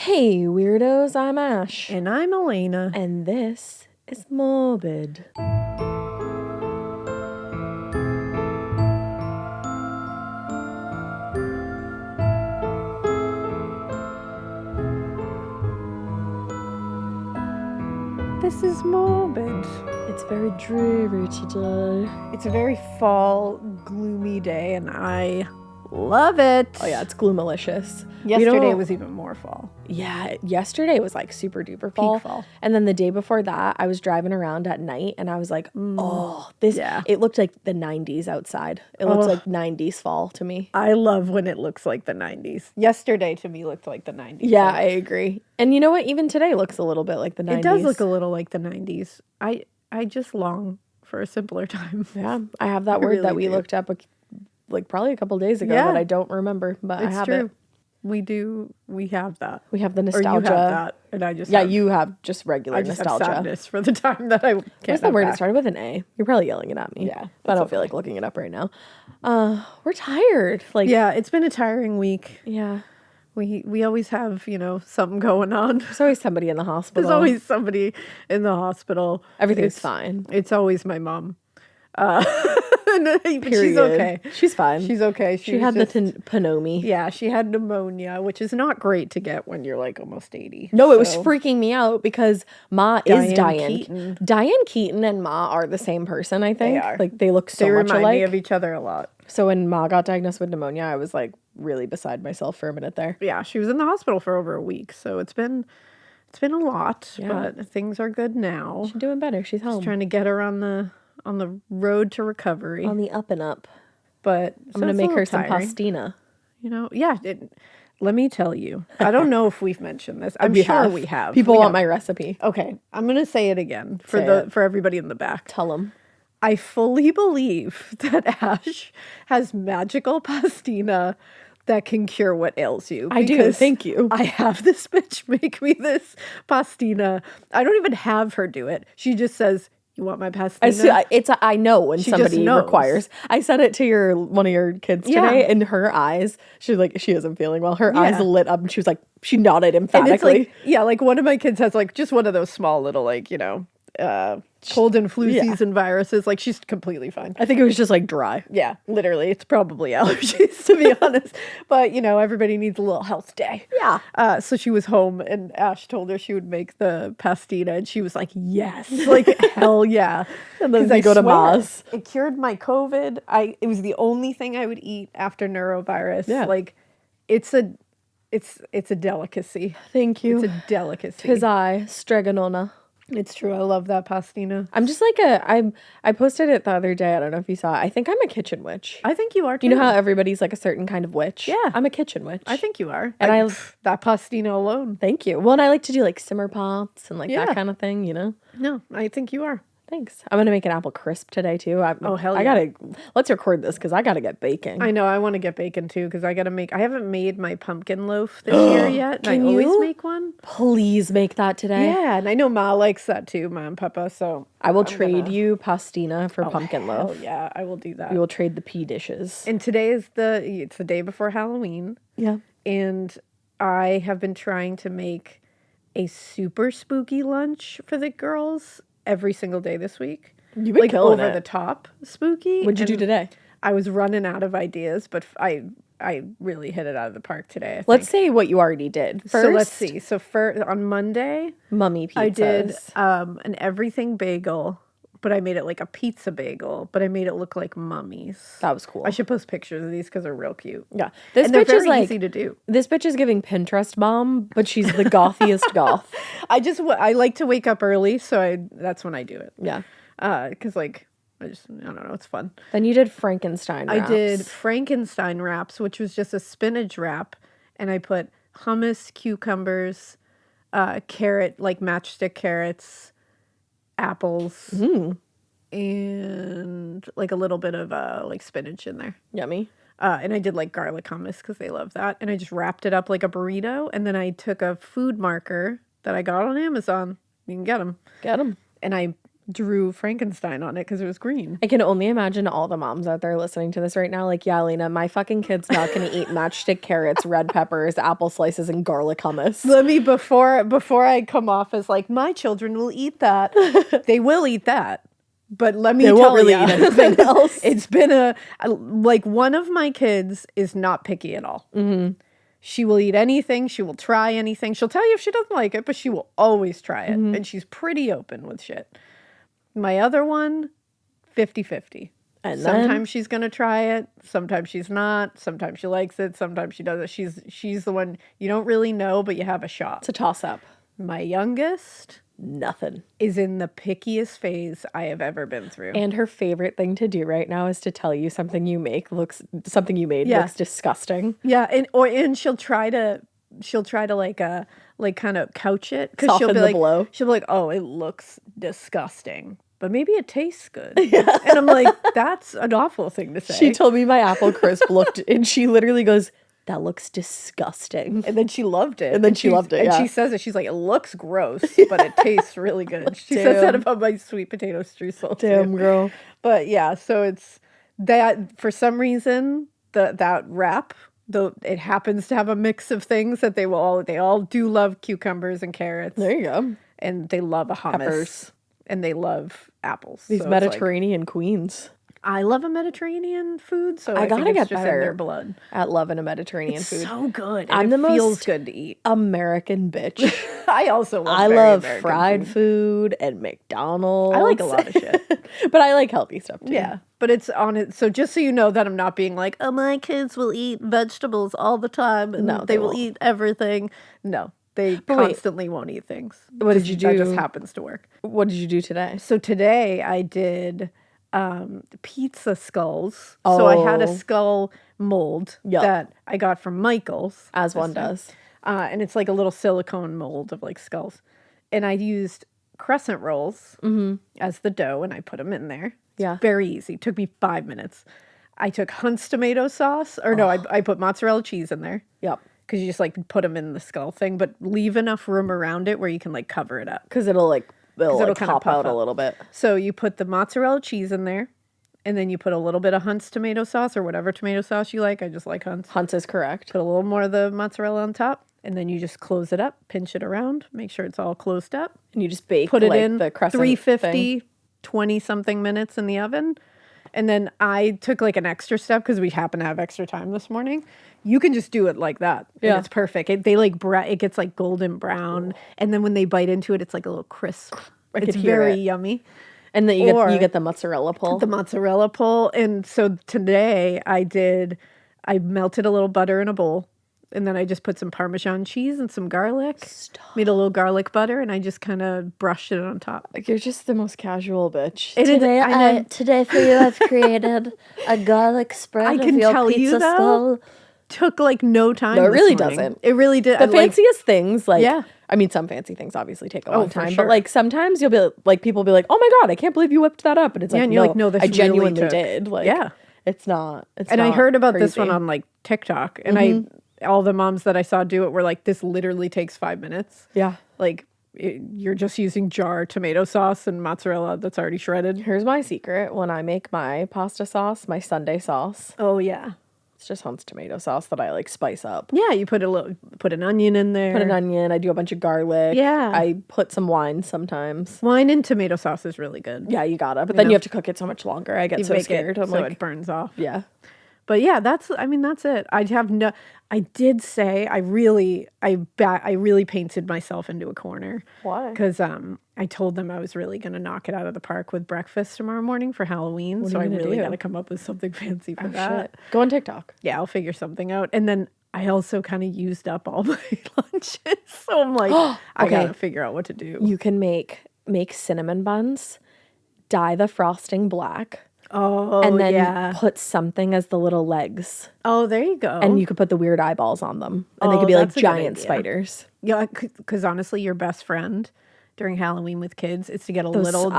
Hey, weirdos, I'm Ash. And I'm Elena. And this is Morbid. This is Morbid. It's very dreary today. It's a very fall, gloomy day, and I love it. Oh yeah, it's gloomalicious. Yesterday was even more fall. Yeah, yesterday was like super duper fall. Peak fall. And then the day before that, I was driving around at night and I was like, it looked like the 90s outside. It looks like 90s fall to me. I love when it looks like the 90s. Yesterday to me looked like the 90s. Yeah, I agree. And you know what? Even today looks a little bit like the 90s. It does look a little like the 90s. I just long for a simpler time. Yeah, I have that word that we looked up like probably a couple days ago that I don't remember, but I have it. We have that. We have the nostalgia. Or you have that, and I just you have just regular nostalgia. Have sadness for the time that I can't. What's the word? It started with an A. You're probably yelling it at me. Yeah, but I don't feel like looking it up right now. We're tired. It's been a tiring week. Yeah. We always have, something going on. There's always somebody in the hospital. There's always somebody in the hospital. Everything's fine. It's always my mom. But she's okay. She's fine. She's okay. She had the pneumonia. Yeah, she had pneumonia, which is not great to get when you're like almost 80. No, it was freaking me out because Ma is Diane Keaton. Diane Keaton and Ma are the same person, I think. They are. Like they look so much alike. They remind me of each other a lot. So when Ma got diagnosed with pneumonia, I was like really beside myself for a minute there. Yeah, she was in the hospital for over a week, so it's been a lot, but things are good now. She's doing better. She's home. Just trying to get her on the road to recovery. On the up and up. But I'm going to make her some pastina. Let me tell you. I don't know if we've mentioned this. I'm sure we have. People want my recipe. Okay, I'm going to say it again for everybody in the back. Tell them. I fully believe that Ash has magical pastina that can cure what ails you. I do. Thank you. I have this bitch make me this pastina. I don't even have her do it. She just says, "You want my pastina?" I know when somebody requires. I said it to one of your kids today, and her eyes, she isn't feeling well. Her eyes lit up, and she was like, she nodded emphatically. Like one of my kids has like just one of those small little cold and flu season viruses. Like she's completely fine. I think it was just like dry. Yeah, literally. It's probably allergies to be honest. But everybody needs a little health day. Yeah. So she was home and Ash told her she would make the pastina and she was like, yes, like hell yeah. And then I go to Ma's. It cured my COVID. It was the only thing I would eat after neurovirus. Yeah. Like it's a delicacy. Thank you. It's a delicacy. 'Tis I, Stregonona. It's true. I love that pastina. I'm just like I posted it the other day. I don't know if you saw it. I think I'm a kitchen witch. I think you are too. You know how everybody's like a certain kind of witch? Yeah. I'm a kitchen witch. I think you are. And that pastina alone. Thank you. Well, and I like to do like simmer pots and like that kind of thing, No, I think you are. Thanks. I'm going to make an apple crisp today too. Hell yeah. Let's record this because I got to get baking. I know. I want to get bacon too because I haven't made my pumpkin loaf this year yet. Can I you? always make one. Please make that today. Yeah. And I know Ma likes that too, Ma and Papa. So I will trade you pastina for pumpkin loaf. Oh yeah, I will do that. We will trade the pea dishes. And today is it's the day before Halloween. Yeah. And I have been trying to make a super spooky lunch for the girls every single day this week. You've been killing over it. the top spooky. What'd you do today? I was running out of ideas, but I really hit it out of the park today. Let's say what you already did. First, so let's see. So on Monday, mummy pizzas. I did an everything bagel, but I made it like a pizza bagel, but I made it look like mummies. That was cool. I should post pictures of these because they're real cute. Yeah. They're very easy to do. This bitch is giving Pinterest mom, but she's the gothiest goth. I like to wake up early, so that's when I do it. Yeah. Because I don't know, it's fun. Then you did Frankenstein wraps. I did Frankenstein wraps, which was just a spinach wrap, and I put hummus, cucumbers, carrot, like matchstick carrots, apples, and like a little bit of like spinach in there. Yummy. And I did like garlic hummus because they love that. And I just wrapped it up like a burrito. And then I took a food marker that I got on Amazon. You can get them. Get them. And I drew Frankenstein on it because it was green. I can only imagine all the moms out there listening to this right now. Like, yeah, Lena, my fucking kid's not going to eat matchstick carrots, red peppers, apple slices, and garlic hummus. Let me, before I come off as like, my children will eat that. They will eat that. But let me tell you, eat anything else. It's been like one of my kids is not picky at all. Mm-hmm. She will eat anything. She will try anything. She'll tell you if she doesn't like it, but she will always try it. Mm-hmm. And she's pretty open with shit. My other one, 50-50. And sometimes she's going to try it. Sometimes she's not. Sometimes she likes it. Sometimes she doesn't. She's the one you don't really know, but you have a shot. It's a toss-up. My youngest... Nothing. Is in the pickiest phase I have ever been through. And her favorite thing to do right now is to tell you something you made looks disgusting. Yeah, and she'll try to like kind of couch it because she'll be like blow. She'll be like, oh, it looks disgusting. But maybe it tastes good. Yeah. And I'm like, that's an awful thing to say. She told me my apple crisp looked, and she literally goes, that looks disgusting. And then she loved it. And she says it. She's like, it looks gross, but it tastes really good. She says that about my sweet potato streusel. Damn, girl. But yeah, so it's that for some reason, that wrap, though it happens to have a mix of things that they all do love cucumbers and carrots. There you go. And they love a hummus. Peppers. And they love apples. These Mediterranean queens. I love a Mediterranean food, so I gotta think get it's just better in their blood. At loving a Mediterranean food. So good. I'm the most feels good to eat. American bitch. I also love American fried food and McDonald's. I like a lot of shit, but I like healthy stuff too. Yeah, but it's on it. So just so you know that I'm not being like, oh, my kids will eat vegetables all the time, and they will eat everything. No. They constantly won't eat things. What did you do? That just happens to work. What did you do today? So today I did pizza skulls. Oh. So I had a skull mold that I got from Michael's. As one does. And it's like a little silicone mold of like skulls. And I used crescent rolls as the dough, and I put them in there. It's very easy. It took me 5 minutes. I took Hunt's tomato sauce. I put mozzarella cheese in there. Yep. Because you just like put them in the skull thing, but leave enough room around it where you can like cover it up. Because it'll like pop out a little bit. So you put the mozzarella cheese in there, and then you put a little bit of Hunt's tomato sauce or whatever tomato sauce you like. I just like Hunt's. Hunt's is correct. Put a little more of the mozzarella on top, and then you just close it up, pinch it around, make sure it's all closed up. And you just bake put it in the crescent 350, 20-something minutes in the oven. And then I took like an extra step because we happen to have extra time this morning. You can just do it like that. Yeah. And it's perfect. It gets like golden brown. And then when they bite into it, it's like a little crisp. It's very yummy. And then you get the mozzarella pull. The mozzarella pull. And so today I melted a little butter in a bowl. And then I just put some Parmesan cheese and some garlic. Made a little garlic butter, and I just kind of brushed it on top. Like, you're just the most casual bitch. Today for you, I've created a garlic spread. I can tell you though, skull. Took like no time. No, it really doesn't. It really did. The fanciest things, like I mean, some fancy things obviously take a long time, but like sometimes you'll be like, people will be like, "Oh my god, I can't believe you whipped that up," and it's like, and you're like, "No, this I genuinely really did." Like, it's not. And I heard about this one on like TikTok, and all the moms that I saw do it were like, this literally takes 5 minutes. Yeah. Like, you're just using jar tomato sauce and mozzarella that's already shredded. Here's my secret. When I make my pasta sauce, my Sunday sauce. Oh, yeah. It's just Hunt's tomato sauce that I like spice up. Yeah, you put an onion in there. Put an onion. I do a bunch of garlic. Yeah. I put some wine sometimes. Wine and tomato sauce is really good. Yeah, you gotta. But then you have to cook it so much longer. I get so scared. I'm like, it burns off. Yeah. But yeah, that's it. I did say I really painted myself into a corner. Why? Because I told them I was really going to knock it out of the park with breakfast tomorrow morning for Halloween. So I really got to come up with something fancy for that. Shit. Go on TikTok. Yeah, I'll figure something out. And then I also kind of used up all my lunches. So I'm like, I got to figure out what to do. You can make cinnamon buns, dye the frosting black. Oh, and then put something as the little legs. Oh, there you go. And you could put the weird eyeballs on them. And they could be like giant spiders. Yeah, because honestly, your best friend during Halloween with kids is to get a little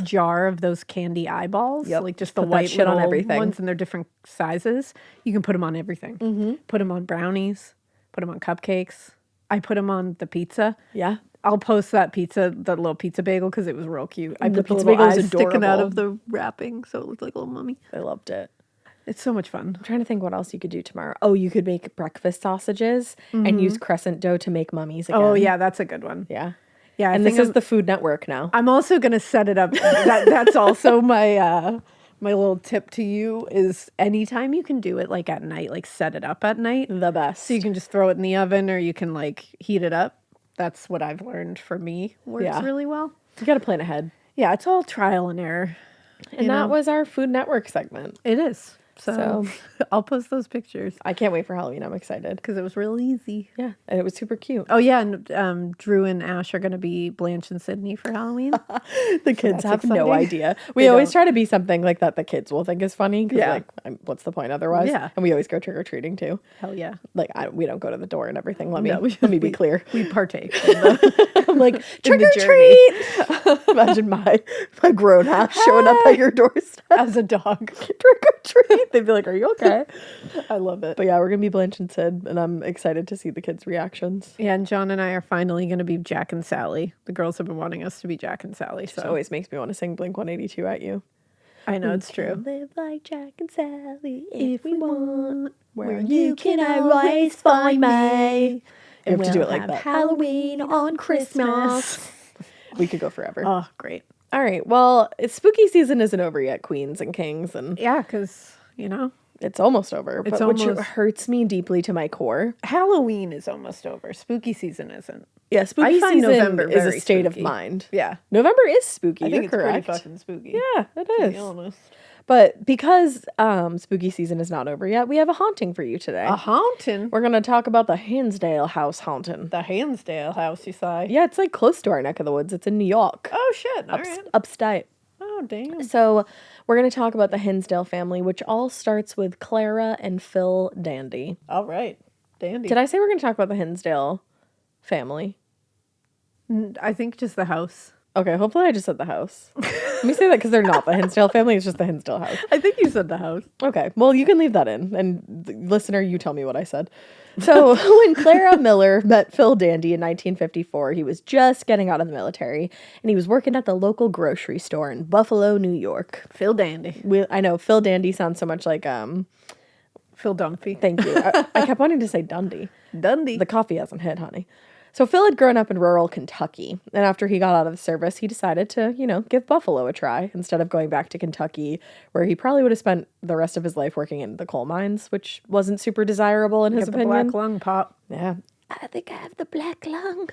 jar of those candy eyeballs. Yep. Like just the white shit on everything. Ones, and they're different sizes. You can put them on everything. Mm-hmm. Put them on brownies. Put them on cupcakes. I put them on the pizza. Yeah. I'll post that little pizza bagel, because it was real cute. I put the pizza little bagel is eyes sticking out adorable. of the wrapping, so it looked like a little mummy. I loved it. It's so much fun. I'm trying to think what else you could do tomorrow. Oh, you could make breakfast sausages and use crescent dough to make mummies again. Oh, yeah, that's a good one. Yeah. Yeah, and this is the Food Network now. I'm also going to set it up. That's also my my little tip to you is anytime you can do it like at night, like set it up at night. The best. So you can just throw it in the oven or you can like heat it up. That's what I've learned for me works really well. You got to plan ahead. Yeah, it's all trial and error. And that was our Food Network segment. It is. So I'll post those pictures. I can't wait for Halloween. I'm excited. Because it was real easy. Yeah, and it was super cute. Oh, yeah, and Drew and Ash are going to be Blanche and Sydney for Halloween. The kids have no idea. We always try to be something like that the kids will think is funny. Yeah. Like, what's the point otherwise? Yeah. And we always go trick-or-treating, too. Hell yeah. Like, we don't go to the door and everything. Let me be clear. We partake. I'm like, trick-or-treat! Imagine my grown ass showing up at your doorstep. As a dog. Trick-or-treat! They'd be like, are you okay? I love it. But yeah, we're going to be Blanche and Sid, and I'm excited to see the kids' reactions. Yeah, and John and I are finally going to be Jack and Sally. The girls have been wanting us to be Jack and Sally. So it always makes me want to sing Blink-182 at you. I know, it's true. Live like Jack and Sally if we want. Where you can always find me. We have to do it like that. Halloween on Christmas. We could go forever. Oh, great. All right. Well, spooky season isn't over yet, queens and kings. And yeah, because, it's almost over, which hurts me deeply to my core. Halloween is almost over. Spooky season isn't. Yeah, spooky season November is a state of mind. Yeah. November is spooky. I think You're correct. It's pretty fucking spooky. Yeah, it is. To be honest. But because spooky season is not over yet, we have a haunting for you today. A haunting? We're going to talk about the Hinsdale House haunting. The Hinsdale House, you say? Yeah, it's like close to our neck of the woods. It's in New York. Oh, shit. All right. Upstate. Oh, damn. So we're going to talk about the Hinsdale family, which all starts with Clara and Phil Dandy. All right. Dandy. Did I say we're going to talk about the Hinsdale family? I think just the house. Okay, hopefully I just said the house. Let me say that because they're not the Hinsdale family. It's just the Hinsdale house. I think you said the house. Okay, well, you can leave that in. And listener, you tell me what I said. So when Clara Miller met Phil Dandy in 1954, he was just getting out of the military. And he was working at the local grocery store in Buffalo, New York. Phil Dandy. I know, Phil Dandy sounds so much like... Phil Dunphy. Thank you. I kept wanting to say Dundee. Dundee. The coffee hasn't hit, honey. So Phil had grown up in rural Kentucky, and after he got out of the service, he decided to, give Buffalo a try instead of going back to Kentucky, where he probably would have spent the rest of his life working in the coal mines, which wasn't super desirable in his opinion. The black lung pop. Yeah. I think I have the black lung.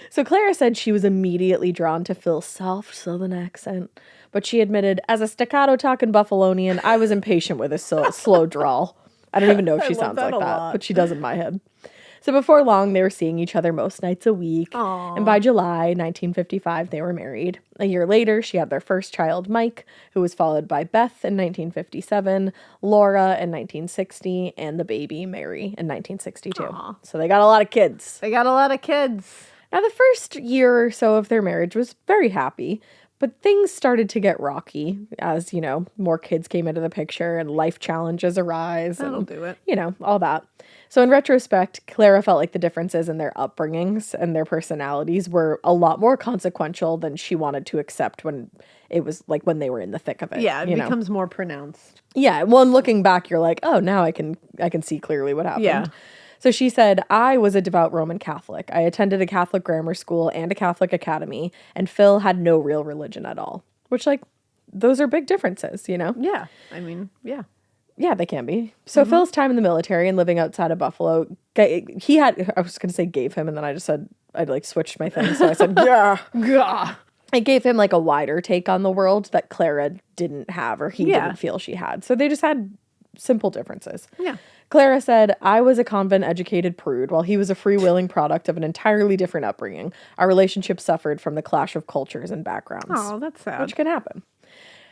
So Clara said she was immediately drawn to Phil's soft southern accent, but she admitted, as a staccato-talking Buffalonian, I was impatient with his slow drawl. I don't even know if she sounds like that, but she does in my head. So before long, they were seeing each other most nights a week. Aww. And by July 1955, they were married. A year later, she had their first child, Mike, who was followed by Beth in 1957, Laura in 1960, and the baby, Mary, in 1962. Aww. So they got a lot of kids. Now, the first year or so of their marriage was very happy, but things started to get rocky as, more kids came into the picture and life challenges arise. That'll do it. All that. So in retrospect, Clara felt like the differences in their upbringings and their personalities were a lot more consequential than she wanted to accept when it was like when they were in the thick of it. Yeah, it becomes more pronounced. Yeah, well, and looking back, you're like, oh, now I can see clearly what happened. Yeah. So she said, I was a devout Roman Catholic. I attended a Catholic grammar school and a Catholic academy, and Phil had no real religion at all. Which, those are big differences, Yeah. I mean, yeah. Yeah, they can be. So Phil's time in the military and living outside of Buffalo, I was going to say gave him, and then I just said, I'd switched my thing, so I said, yeah. It gave him a wider take on the world that Clara didn't have or he didn't feel she had. So they just had simple differences. Yeah. Clara said, I was a convent-educated prude, while he was a free-willing product of an entirely different upbringing. Our relationship suffered from the clash of cultures and backgrounds. Oh, that's sad. Which can happen.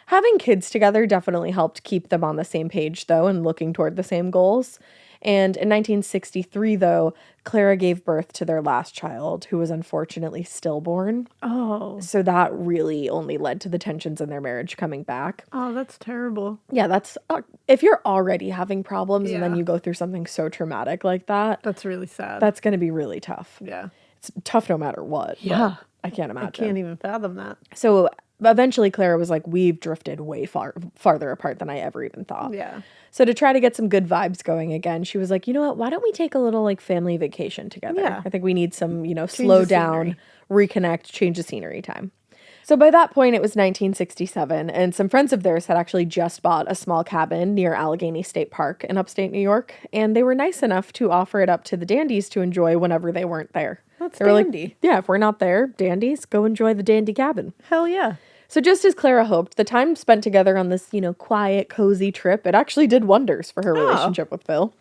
Having kids together definitely helped keep them on the same page, though, and looking toward the same goals. And in 1963, though, Clara gave birth to their last child, who was unfortunately stillborn. Oh. So that really only led to the tensions in their marriage coming back. Oh, that's terrible. Yeah, that's if you're already having problems and then Yeah. you go through something so traumatic like that, That's really sad. that's going to be really tough. Yeah. It's tough no matter what. Yeah. I can't I imagine. can't even fathom that. So eventually Clara was like, we've drifted way farther apart than I ever even thought. Yeah. So to try to get some good vibes going again, she was like, you know what, why don't we take a little like family vacation together? Yeah. I think we need some, Change slow the down, scenery. reconnect, change the scenery time. So by that point, it was 1967, and some friends of theirs had actually just bought a small cabin near Allegheny State Park in upstate New York, and they were nice enough to offer it up to the Dandies to enjoy whenever they weren't there. That's They were dandy. like, yeah, if we're not there, Dandies, go enjoy the Dandy cabin. Hell yeah. So just as Clara hoped, the time spent together on this, quiet, cozy trip, it actually did wonders for her relationship with Phil.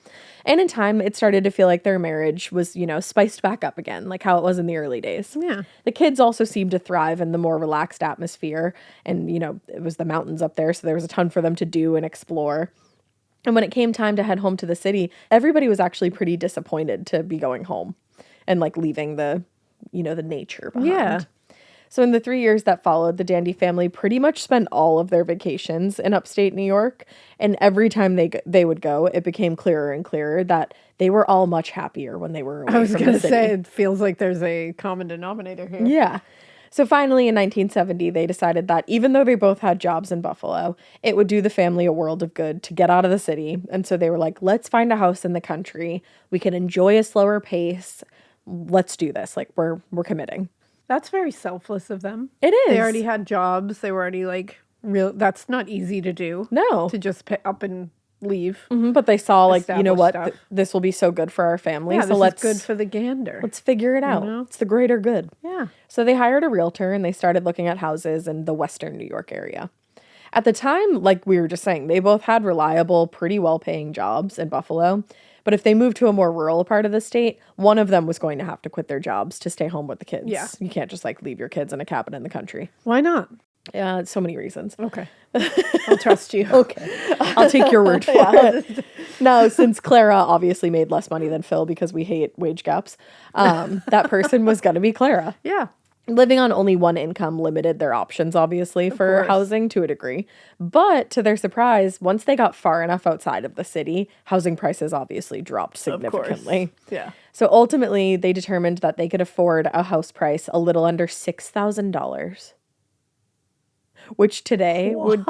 And in time, it started to feel like their marriage was, spiced back up again, like how it was in the early days. Yeah. The kids also seemed to thrive in the more relaxed atmosphere. And, it was the mountains up there, so there was a ton for them to do and explore. And when it came time to head home to the city, everybody was actually pretty disappointed to be going home and like leaving the nature behind. Yeah. So in the 3 years that followed, the Dandy family pretty much spent all of their vacations in upstate New York. And every time they would go, it became clearer and clearer that they were all much happier when they were away I was from going the to city. say, it feels like there's a common denominator here. Yeah. So finally, in 1970, they decided that even though they both had jobs in Buffalo, it would do the family a world of good to get out of the city. And so they were like, let's find a house in the country. We can enjoy a slower pace. Let's do this. Like, we're committing. That's very selfless of them. It is. They already had jobs. They were already like real. That's not easy to do. No. To just pick up and leave. But they saw like, you know Established what, stuff. this will be so good for our family. Yeah, so this let's is good for the gander. let's figure it out. know? It's the greater good. Yeah. So they hired a realtor and they started looking at houses in the Western New York area. At the time, like we were just saying, they both had reliable, pretty well-paying jobs in Buffalo. But if they moved to a more rural part of the state, one of them was going to have to quit their jobs to stay home with the kids. Yeah. You can't just like leave your kids in a cabin in the country. Why not? So many reasons. Okay. I'll trust you. Okay. I'll take your word for it. Now, since Clara obviously made less money than Phil because we hate wage gaps, that person was going to be Clara. Yeah. Living on only one income limited their options, obviously, for course. housing to a degree. But to their surprise, once they got far enough outside of the city, housing prices obviously dropped significantly. Yeah. So ultimately, they determined that they could afford a house price a little under $6,000, which today would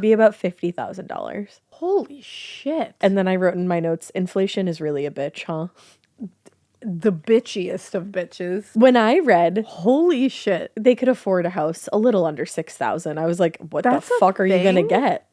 be about $50,000. Holy shit. And then I wrote in my notes, inflation is really a bitch, huh? The bitchiest of bitches. When I read Holy shit. they could afford a house a little under $6,000, I was like, what That's the a fuck are you going to thing? get?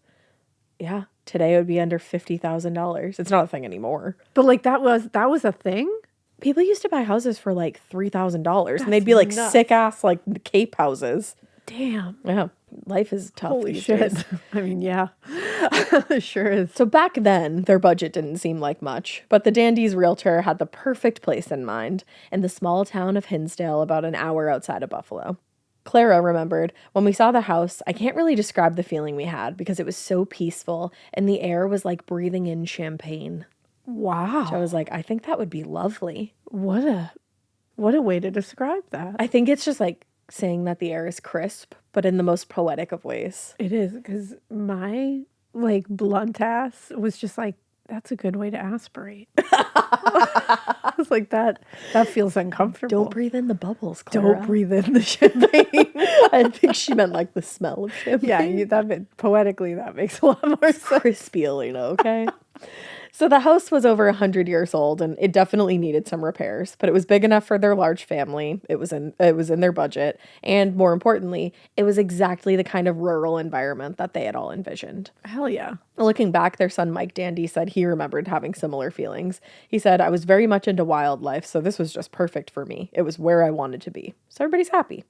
Yeah, today it would be under $50,000. It's not a thing anymore. But like that was a thing? People used to buy houses for like $3,000 and they'd be like nuts. sick ass like Cape houses. Damn. Yeah, life is tough. Holy these shit. days. I mean, yeah. It sure is. So back then, their budget didn't seem like much, but the Dandy's realtor had the perfect place in mind in the small town of Hinsdale, about an hour outside of Buffalo. Clara remembered, when we saw the house, I can't really describe the feeling we had because it was so peaceful and the air was like breathing in champagne. Wow. So I was like, I think that would be lovely. What a way to describe that. I think it's just like saying that the air is crisp, but in the most poetic of ways. It is, because my like blunt ass was just like, that's a good way to aspirate. I was like, that feels uncomfortable. Don't breathe in the bubbles, Clara. Don't breathe in the champagne. I think she meant like the smell of champagne. Yeah, poetically that makes a lot more sense. Crispy, Elena, okay? So the house was over 100 years old and it definitely needed some repairs, but it was big enough for their large family. It was in their budget, and more importantly, it was exactly the kind of rural environment that they had all envisioned. Hell yeah. Looking back, their son Mike Dandy said he remembered having similar feelings. He said, I was very much into wildlife, so this was just perfect for me. It was where I wanted to be. So everybody's happy.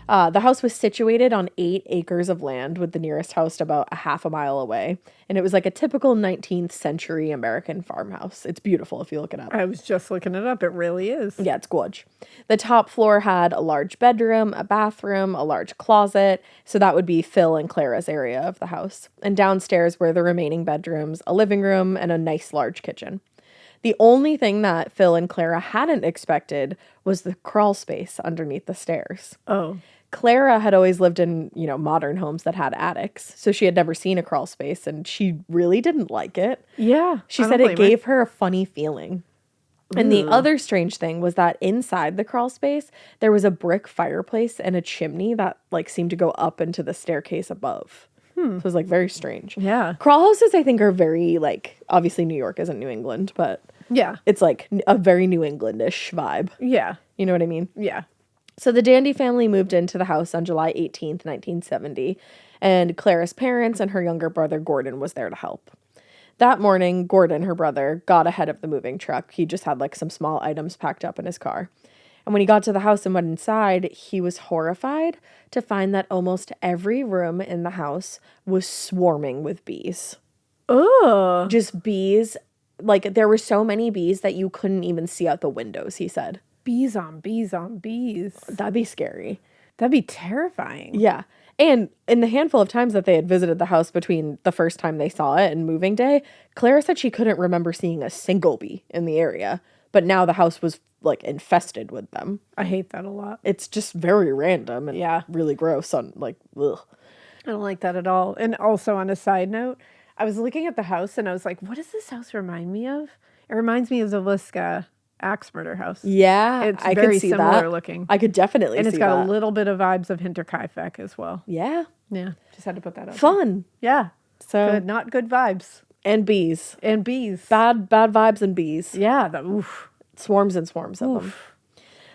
The house was situated on 8 acres of land, with the nearest house about a half a mile away. And it was like a typical 19th century American farmhouse. It's beautiful if you look it up. I was just looking it up. It really is. Yeah, it's gorge. The top floor had a large bedroom, a bathroom, a large closet. So that would be Phil and Clara's area of the house. And downstairs were the remaining bedrooms, a living room, and a nice large kitchen. The only thing that Phil and Clara hadn't expected was the crawl space underneath the stairs. Oh. Clara had always lived in, modern homes that had attics, so she had never seen a crawl space, and she really didn't like it. Yeah. She said it gave her a funny feeling. And the other strange thing was that inside the crawl space, there was a brick fireplace and a chimney that, seemed to go up into the staircase above. So it was, very strange. Yeah. Crawl houses, I think, are very, obviously New York isn't New England, but Yeah. it's, a very New Englandish vibe. Yeah. You know what I mean? Yeah. So the Dandy family moved into the house on July 18th, 1970, and Clara's parents and her younger brother Gordon was there to help. That morning, Gordon, her brother, got ahead of the moving truck. He just had some small items packed up in his car. And when he got to the house and went inside, he was horrified to find that almost every room in the house was swarming with bees. Oh. Just bees. There were so many bees that you couldn't even see out the windows, he said. Bees on bees on bees. That'd be scary. That'd be terrifying. Yeah. And in the handful of times that they had visited the house between the first time they saw it and moving day, Clara said she couldn't remember seeing a single bee in the area. But now the house was, infested with them. I hate that a lot. It's just very random and Yeah. really gross. Ugh. I don't like that at all. And also, on a side note, I was looking at the house and I was like, what does this house remind me of? It reminds me of the Liska axe murder house. Yeah, It's I very could see similar that. looking. I could definitely see that. And it's got a little bit of vibes of Hinterkaifeck as well. Yeah. Yeah. Just had to put that up. Fun. Yeah. So Good. Not good vibes. And bees. And bees. Bad vibes and bees. Yeah. Oof. Swarms and swarms of them.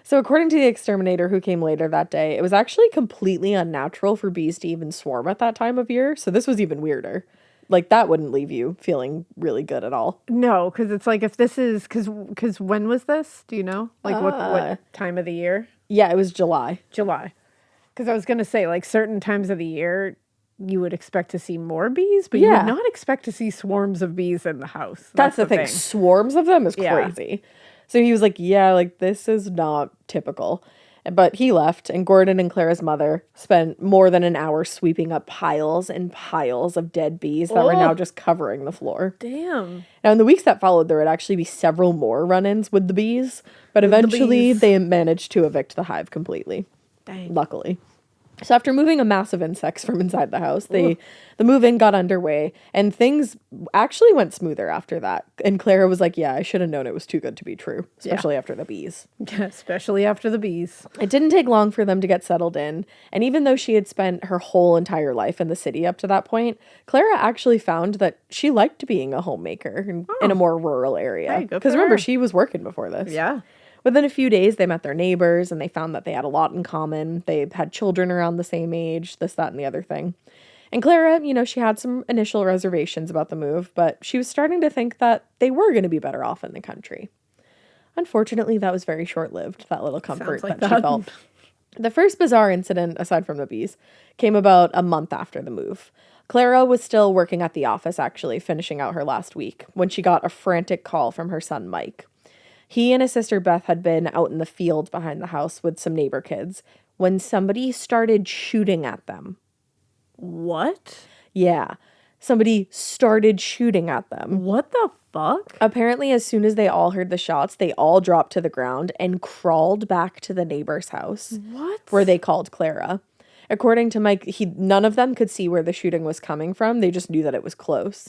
So according to the exterminator who came later that day, it was actually completely unnatural for bees to even swarm at that time of year. So this was even weirder. That wouldn't leave you feeling really good at all. No, because it's if this is, because when was this? Do you know? What time of the year? Yeah, it was July. July. Because I was going to say, certain times of the year, you would expect to see more bees, but you would not expect to see swarms of bees in the house. That's the thing. Swarms of them is crazy. So he was like, yeah, this is not typical. But he left, and Gordon and Clara's mother spent more than an hour sweeping up piles and piles of dead bees that were now just covering the floor. Damn. Now, in the weeks that followed, there would actually be several more run-ins with the bees, but eventually they managed to evict the hive completely. Dang. Luckily. So after moving a mass of insects from inside the house, the move-in got underway, and things actually went smoother after that. And Clara was like, yeah, I should have known it was too good to be true, especially after the bees. Yeah, especially after the bees. It didn't take long for them to get settled in, and even though she had spent her whole entire life in the city up to that point, Clara actually found that she liked being a homemaker in a more rural area. Because remember, she was working before this. Yeah. Within a few days, they met their neighbors, and they found that they had a lot in common. They had children around the same age, this, that, and the other thing. And Clara, she had some initial reservations about the move, but she was starting to think that they were going to be better off in the country. Unfortunately, that was very short-lived, that little comfort that she felt. The first bizarre incident, aside from the bees, came about a month after the move. Clara was still working at the office, actually, finishing out her last week, when she got a frantic call from her son, Mike. He and his sister Beth had been out in the field behind the house with some neighbor kids when somebody started shooting at them. What? Yeah. Somebody started shooting at them. What the fuck? Apparently, as soon as they all heard the shots, they all dropped to the ground and crawled back to the neighbor's house. What? Where they called Clara. According to Mike, none of them could see where the shooting was coming from. They just knew that it was close.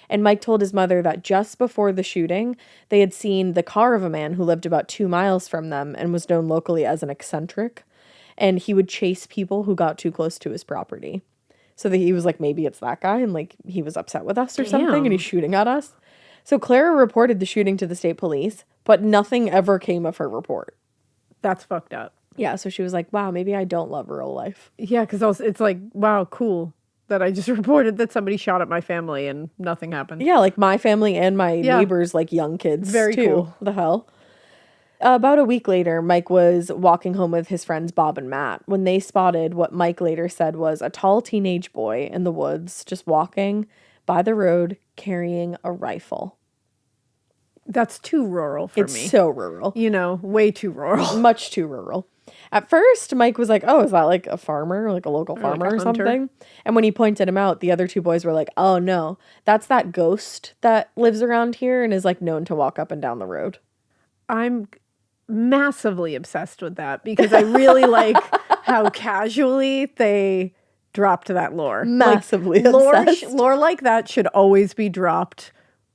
And Mike told his mother that just before the shooting, they had seen the car of a man who lived about 2 miles from them and was known locally as an eccentric. And he would chase people who got too close to his property. So that he was like, maybe it's that guy, and he was upset with us or something, and he's shooting at us. So Clara reported the shooting to the state police, but nothing ever came of her report. That's fucked up. Yeah, so she was like, wow, maybe I don't love rural life. Yeah, because it's wow, cool that I just reported that somebody shot at my family and nothing happened. Yeah, my family and my neighbors, young kids, Very too. cool. The hell? About a week later, Mike was walking home with his friends Bob and Matt when they spotted what Mike later said was a tall teenage boy in the woods just walking by the road carrying a rifle. That's too rural for me. It's so rural. You know, way too rural. Much too rural. At first, Mike was like, oh, is that like a farmer, like a local farmer or something? And when he pointed him out, the other two boys were like, oh, no, that's that ghost that lives around here and is like known to walk up and down the road. I'm massively obsessed with that because I really like how casually they dropped that lore. Massively like, obsessed. Lore like that should always be dropped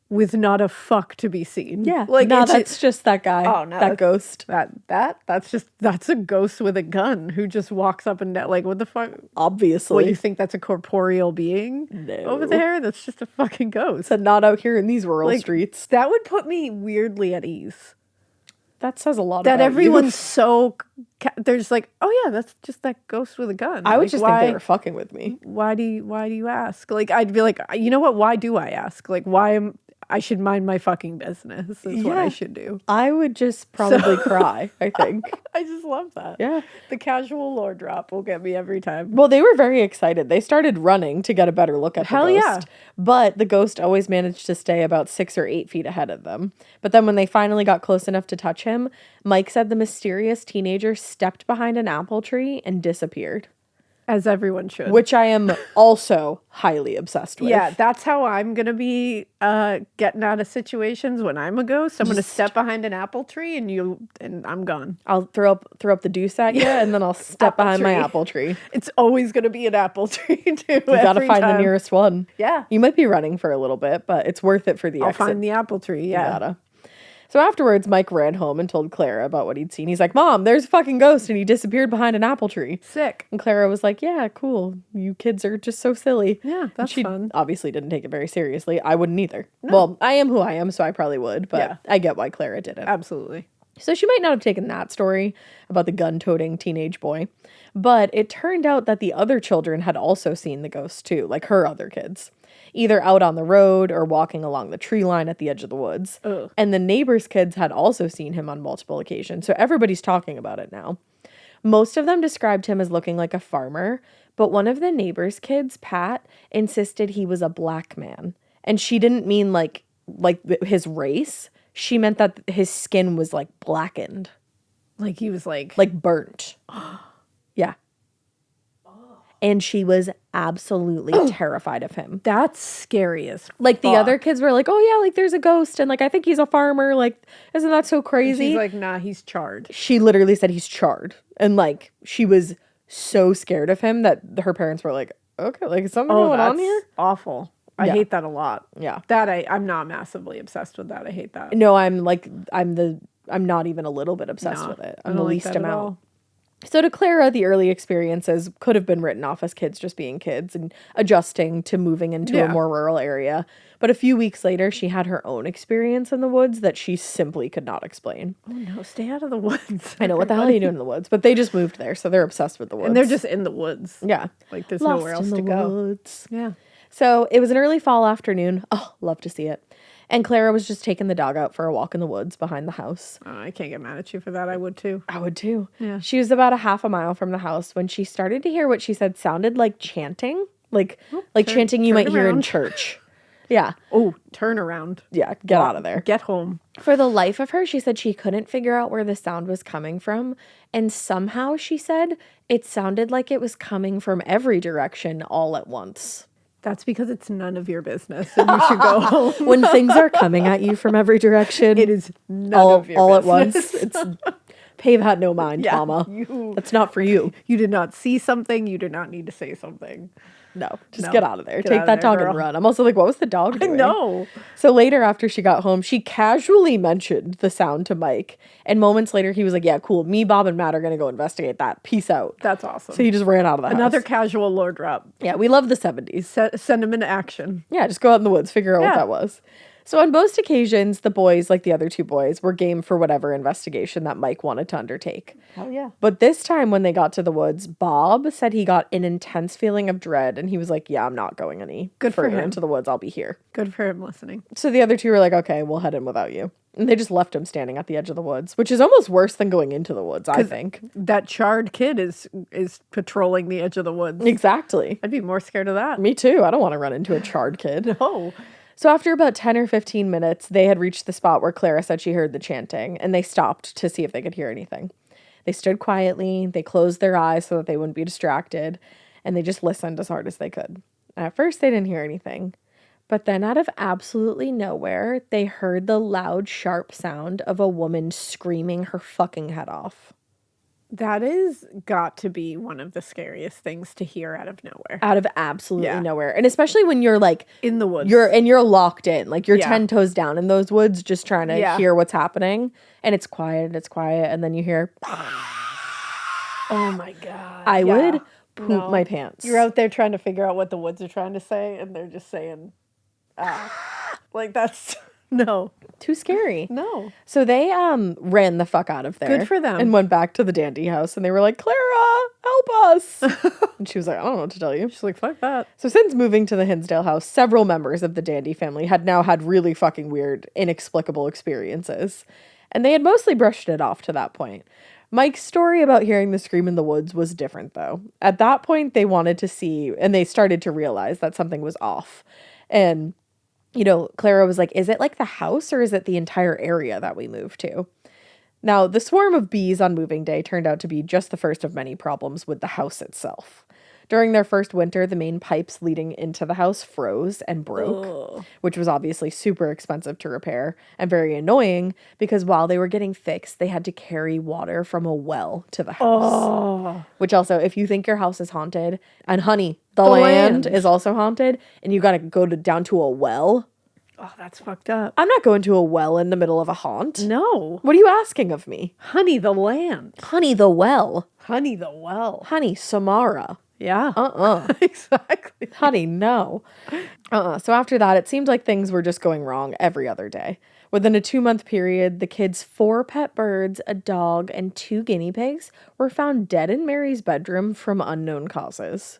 with not a fuck to be seen. Yeah. Like, no, that's just that guy. Oh, no. That ghost. That's a ghost with a gun who just walks up and down. Like, what the fuck? Obviously. What, you think that's a corporeal being? No. Over there? That's just a fucking ghost. So not out here in these rural streets. That would put me weirdly at ease. That says a lot that about everyone's you. so there's like, oh yeah, that's just that ghost with a gun. I would just think they were fucking with me. Why do you ask? Like, I'd be like, you know what? Why do I ask? Like, I should mind my fucking business is what I should do. I would just probably cry, I think. I just love that. Yeah. The casual lore drop will get me every time. Well, they were very excited. They started running to get a better look at the ghost. Yeah. But the ghost always managed to stay about 6 or 8 feet ahead of them. But then when they finally got close enough to touch him, Mike said the mysterious teenager stepped behind an apple tree and disappeared. As everyone should. Which I am also highly obsessed with. Yeah, that's how I'm going to be getting out of situations when I'm a ghost. I'm going to step behind an apple tree and I'm gone. I'll throw up the deuce at you and then I'll step behind my apple tree. It's always going to be an apple tree too. You got to find the nearest one. Yeah. You might be running for a little bit, but it's worth it for the exit. I'll find the apple tree, yeah. You gotta. So afterwards, Mike ran home and told Clara about what he'd seen. He's like, Mom, there's a fucking ghost and he disappeared behind an apple tree. Sick. And Clara was like, yeah, cool. You kids are just so silly. Yeah, that's fun. Obviously didn't take it very seriously. I wouldn't either. No. Well, I am who I am, so I probably would, but I get why Clara didn't. Absolutely. So she might not have taken that story about the gun-toting teenage boy, but it turned out that the other children had also seen the ghost too, like her other kids. Either out on the road or walking along the tree line at the edge of the woods. Ugh. And the neighbors' kids had also seen him on multiple occasions, so everybody's talking about it now. Most of them described him as looking like a farmer, but one of the neighbors' kids, Pat, insisted he was a black man. And she didn't mean like his race. She meant that his skin was like blackened. Like he was like burnt. Yeah. And she was absolutely terrified of him. That's scary as fuck. Like, the other kids were like, oh, yeah, like, there's a ghost, and, like, I think he's a farmer. Like, isn't that so crazy? And she's like, nah, he's charred. She literally said he's charred. And, like, she was so scared of him that her parents were like, okay, like, is something going on here? Awful. I hate that a lot. Yeah. That I'm not massively obsessed with that. I hate that. No, I'm not even a little bit obsessed with it. I'm the least amount. So to Clara, the early experiences could have been written off as kids just being kids and adjusting to moving into a more rural area. But a few weeks later, she had her own experience in the woods that she simply could not explain. Oh no, stay out of the woods. I know, what the hell are you doing in the woods? But they just moved there, so they're obsessed with the woods. And they're just in the woods. Yeah. Like there's nowhere else to go. Woods. Yeah. So it was an early fall afternoon. Oh, love to see it. And Clara was just taking the dog out for a walk in the woods behind the house. Oh, I can't get mad at you for that. I would too. I would too. Yeah. She was about a half a mile from the house when she started to hear what she said sounded like chanting. Like chanting you might hear in church. Yeah. Oh, turn around. Yeah, get out of there. Get home. For the life of her, she said she couldn't figure out where the sound was coming from. And somehow, she said, it sounded like it was coming from every direction all at once. That's because it's none of your business and you should go home. When things are coming at you from every direction, it is none of your all business. at once. It's pay that no mind, mama. That's not for you. You did not see something. You did not need to say something. No, just get out of there. Take that dog and run. I'm also like, what was the dog doing? No. So later, after she got home, she casually mentioned the sound to Mike. And moments later, he was like, yeah, cool. Me, Bob, and Matt are going to go investigate that. Peace out. That's awesome. So he just ran out of the house. Another casual lore drop. Yeah, we love the 70s. Send him into action. Yeah, just go out in the woods, figure out what that was. So on most occasions, the boys, like the other two boys, were game for whatever investigation that Mike wanted to undertake. Hell yeah. But this time when they got to the woods, Bob said he got an intense feeling of dread, and he was like, yeah, I'm not going any further into the woods. I'll be here. Good for him listening. So the other two were like, okay, we'll head in without you. And they just left him standing at the edge of the woods, which is almost worse than going into the woods, I think. That charred kid is patrolling the edge of the woods. Exactly. I'd be more scared of that. Me too. I don't want to run into a charred kid. No. So after about 10 or 15 minutes, they had reached the spot where Clara said she heard the chanting, and they stopped to see if they could hear anything. They stood quietly, they closed their eyes so that they wouldn't be distracted, and they just listened as hard as they could. And at first, they didn't hear anything. But then out of absolutely nowhere, they heard the loud, sharp sound of a woman screaming her fucking head off. That is got to be one of the scariest things to hear out of nowhere. Out of absolutely nowhere. And especially when you're like in the woods. You're locked in. Like you're 10 toes down in those woods just trying to hear what's happening. And it's quiet, and then you hear oh my God. I would poop my pants. You're out there trying to figure out what the woods are trying to say, and they're just saying like that's no. Too scary. No. So they ran the fuck out of there. Good for them. And went back to the Dandy house, and they were like, Clara, help us. And she was like, I don't know what to tell you. She's like, fuck that. So since moving to the Hinsdale house, several members of the Dandy family had now had really fucking weird, inexplicable experiences. And they had mostly brushed it off to that point. Mike's story about hearing the scream in the woods was different, though. At that point, they wanted to see, and they started to realize that something was off. And you know, Clara was like, is it like the house or is it the entire area that we moved to? Now, the swarm of bees on moving day turned out to be just the first of many problems with the house itself. During their first winter, the main pipes leading into the house froze and broke, which was obviously super expensive to repair and very annoying because while they were getting fixed, they had to carry water from a well to the house. Which also, if you think your house is haunted, and honey, the land is also haunted, and you got to go down to a well. Oh, that's fucked up. I'm not going to a well in the middle of a haunt. No. What are you asking of me? Honey, the land. Honey, the well. Honey, the well. Honey, Samara. Yeah. Exactly. Honey, no. So after that, it seemed like things were just going wrong every other day. Within a 2-month period, the kids' 4 pet birds, a dog, and 2 guinea pigs were found dead in Mary's bedroom from unknown causes.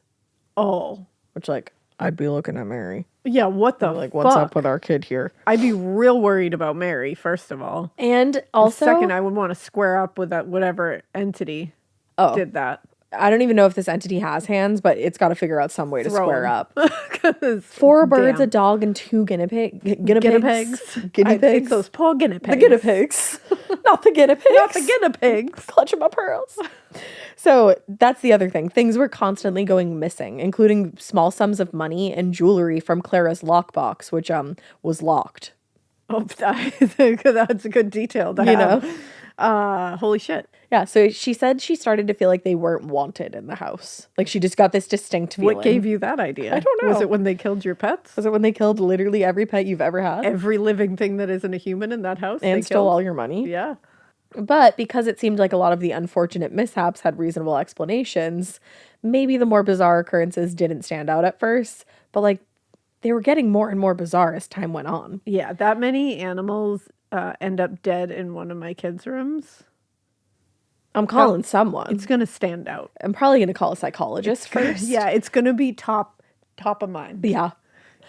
Oh. Which, like, I'd be looking at Mary. Yeah, what the like, what's up with our kid here? I'd be real worried about Mary, first of all. And also... Second, I would want to square up with that whatever entity did that. I don't even know if this entity has hands, but it's got to figure out some way to square up. 4 birds, a dog, and 2 guinea pigs. I think those poor guinea pigs. The guinea pigs. Not the guinea pigs. Not the guinea pigs. Clutching my pearls. So that's the other thing. Things were constantly going missing, including small sums of money and jewelry from Clara's lockbox, which was locked. Oh, that's a good detail to have. You know? Holy shit. Yeah, so she said she started to feel like they weren't wanted in the house. Like she just got this distinct feeling. What gave you that idea? I don't know. Was it when they killed your pets? Was it when they killed literally every pet you've ever had? Every living thing that isn't a human in that house? And stole all your money? Yeah. But because it seemed like a lot of the unfortunate mishaps had reasonable explanations, maybe the more bizarre occurrences didn't stand out at first, but like they were getting more and more bizarre as time went on. Yeah, that many animals end up dead in one of my kids' rooms. I'm calling someone. It's going to stand out. I'm probably going to call a psychologist first. Yeah, it's going to be top of mind. Yeah.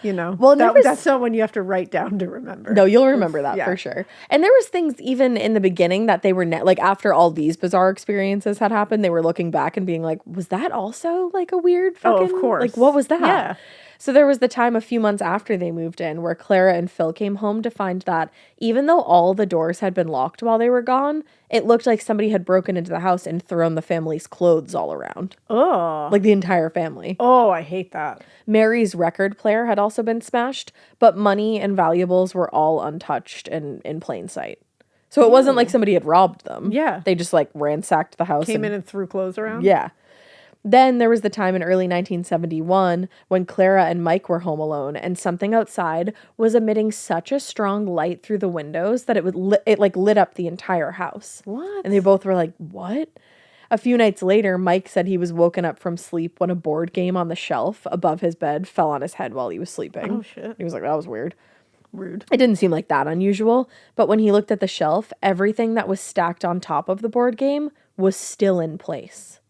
You know, well, that's not one you have to write down to remember. No, you'll remember that for sure. And there was things even in the beginning that they were like after all these bizarre experiences had happened, they were looking back and being like, was that also like a weird fucking... Oh, of course. Like, what was that? Yeah. So there was the time a few months after they moved in where Clara and Phil came home to find that even though all the doors had been locked while they were gone, it looked like somebody had broken into the house and thrown the family's clothes all around. Oh. Like the entire family. Oh, I hate that. Mary's record player had also been smashed, but money and valuables were all untouched and in plain sight. So it wasn't like somebody had robbed them. Yeah. They just like ransacked the house. Came in and threw clothes around? Yeah. Then there was the time in early 1971 when Clara and Mike were home alone and something outside was emitting such a strong light through the windows that it lit up the entire house. What? And they both were like, what? A few nights later, Mike said he was woken up from sleep when a board game on the shelf above his bed fell on his head while he was sleeping. Oh, shit. He was like, that was weird. rude. It didn't seem like that unusual, but when he looked at the shelf, everything that was stacked on top of the board game was still in place.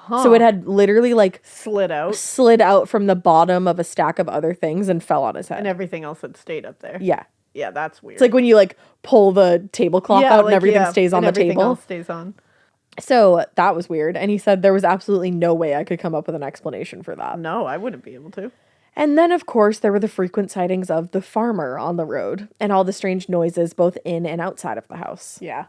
So it had literally like slid out from the bottom of a stack of other things and fell on his head. And everything else had stayed up there. Yeah. Yeah, that's weird. It's like when you like pull the tablecloth out and everything stays on the everything table. Else stays on. So that was weird. And he said there was absolutely no way I could come up with an explanation for that. No, I wouldn't be able to. And then, of course, there were the frequent sightings of the farmer on the road and all the strange noises both in and outside of the house. Yeah.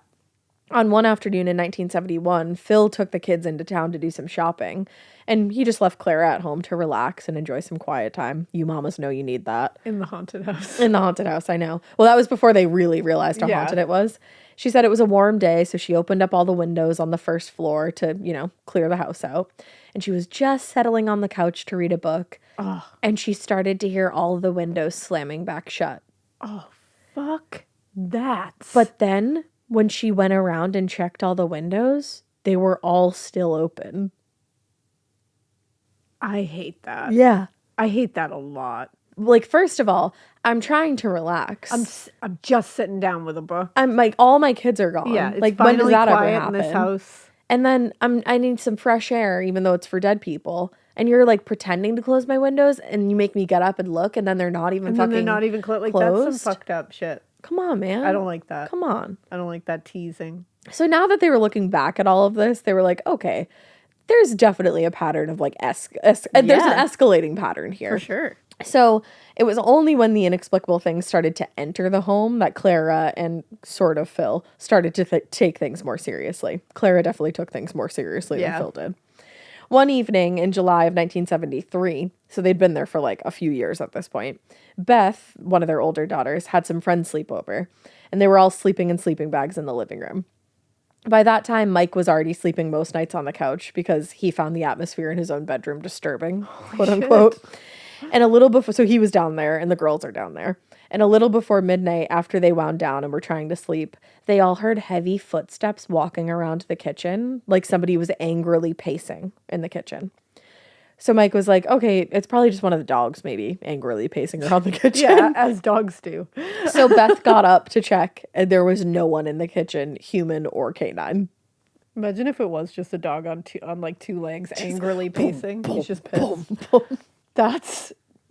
On one afternoon in 1971, Phil took the kids into town to do some shopping, and he just left Clara at home to relax and enjoy some quiet time. You mamas know you need that. In the haunted house. In the haunted house, I know. Well, that was before they really realized how haunted it was. She said it was a warm day, so she opened up all the windows on the first floor to, clear the house out. And she was just settling on the couch to read a book, and she started to hear all the windows slamming back shut. Oh, fuck that. But then, when she went around and checked all the windows, they were all still open. I hate that. Yeah. I hate that a lot. Like, first of all, I'm trying to relax. I'm just sitting down with a book. I'm like, all my kids are gone. Yeah, it's like, finally when does that ever quiet happen? in this house. And then I need some fresh air, even though it's for dead people. And you're like pretending to close my windows, and you make me get up and look, and then they're not even They're not even closed. Like, closed. that's some fucked up shit. Come on, man. I don't like that. Come on. I don't like that teasing. So now that they were looking back at all of this, they were like, okay, there's definitely a pattern of like there's an escalating pattern here. For sure. So it was only when the inexplicable things started to enter the home that Clara and sort of Phil started to take things more seriously. Clara definitely took things more seriously than Phil did. One evening in July of 1973, so they'd been there for like a few years at this point, Beth, one of their older daughters, had some friends sleep over, and they were all sleeping in sleeping bags in the living room. By that time, Mike was already sleeping most nights on the couch because he found the atmosphere in his own bedroom disturbing, quote unquote. And a little before, so he was down there and the girls are down there. And a little before midnight, after they wound down and were trying to sleep, they all heard heavy footsteps walking around the kitchen, like somebody was angrily pacing in the kitchen. So Mike was like, okay, it's probably just one of the dogs maybe angrily pacing around the kitchen. Yeah, as dogs do. So Beth got up to check, and there was no one in the kitchen, human or canine. Imagine if it was just a dog on two legs, angrily pacing. He's just pissed. Boom, boom.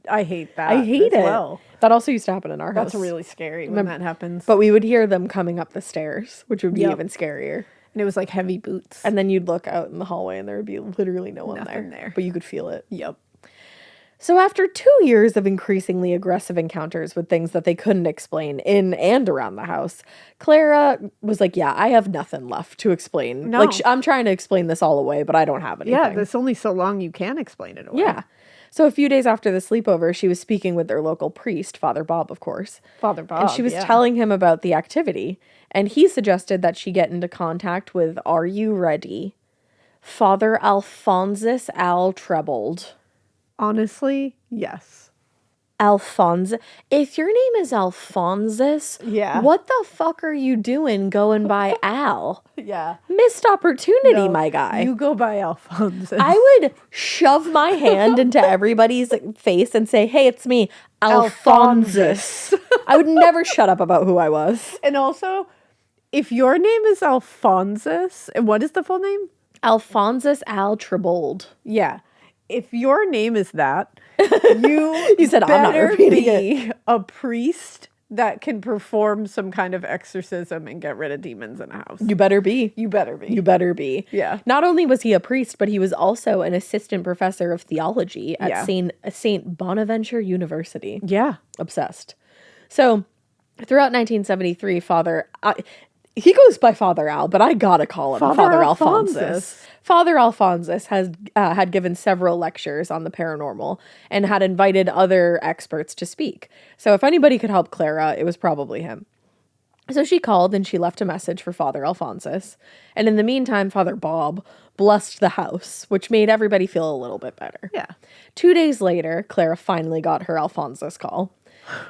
I hate that. I hate it. Well. That also used to happen in our house. That's really scary when that happens. But we would hear them coming up the stairs, which would be even scarier. And it was like heavy boots. And then you'd look out in the hallway and there would be literally no one Nothing there. But you could feel it. Yep. So after 2 years of increasingly aggressive encounters with things that they couldn't explain in and around the house, Clara was like, yeah, I have nothing left to explain. No. Like, I'm trying to explain this all away, but I don't have anything. Yeah, there's only so long you can explain it away. Yeah. So a few days after the sleepover, she was speaking with their local priest, Father Bob, of course. Father Bob, and she was telling him about the activity. And he suggested that she get into contact with, are you ready? Father Alphonsus Al Trebold. Honestly, yes. Alphonsus. If your name is Alphonsus, what the fuck are you doing going by Al? Yeah. Missed opportunity, my guy. You go by Alphonsus. I would shove my hand into everybody's face and say, hey, it's me, Alphonsus. I would never shut up about who I was. And also, if your name is Alphonsus, and what is the full name? Alphonsus Al Trebold. Yeah. If your name is that, you said I'm not repeating it. A priest that can perform some kind of exorcism and get rid of demons in a house. You better be. You better be. You better be. Yeah. Not only was he a priest, but he was also an assistant professor of theology at Saint Bonaventure University. Yeah. Obsessed. So throughout 1973, he goes by Father Al, but I gotta call him Father Alphonsus. Father Alphonsus had given several lectures on the paranormal and had invited other experts to speak. So if anybody could help Clara, it was probably him. So she called and she left a message for Father Alphonsus. And in the meantime, Father Bob blessed the house, which made everybody feel a little bit better. Yeah. 2 days later, Clara finally got her Alphonsus call.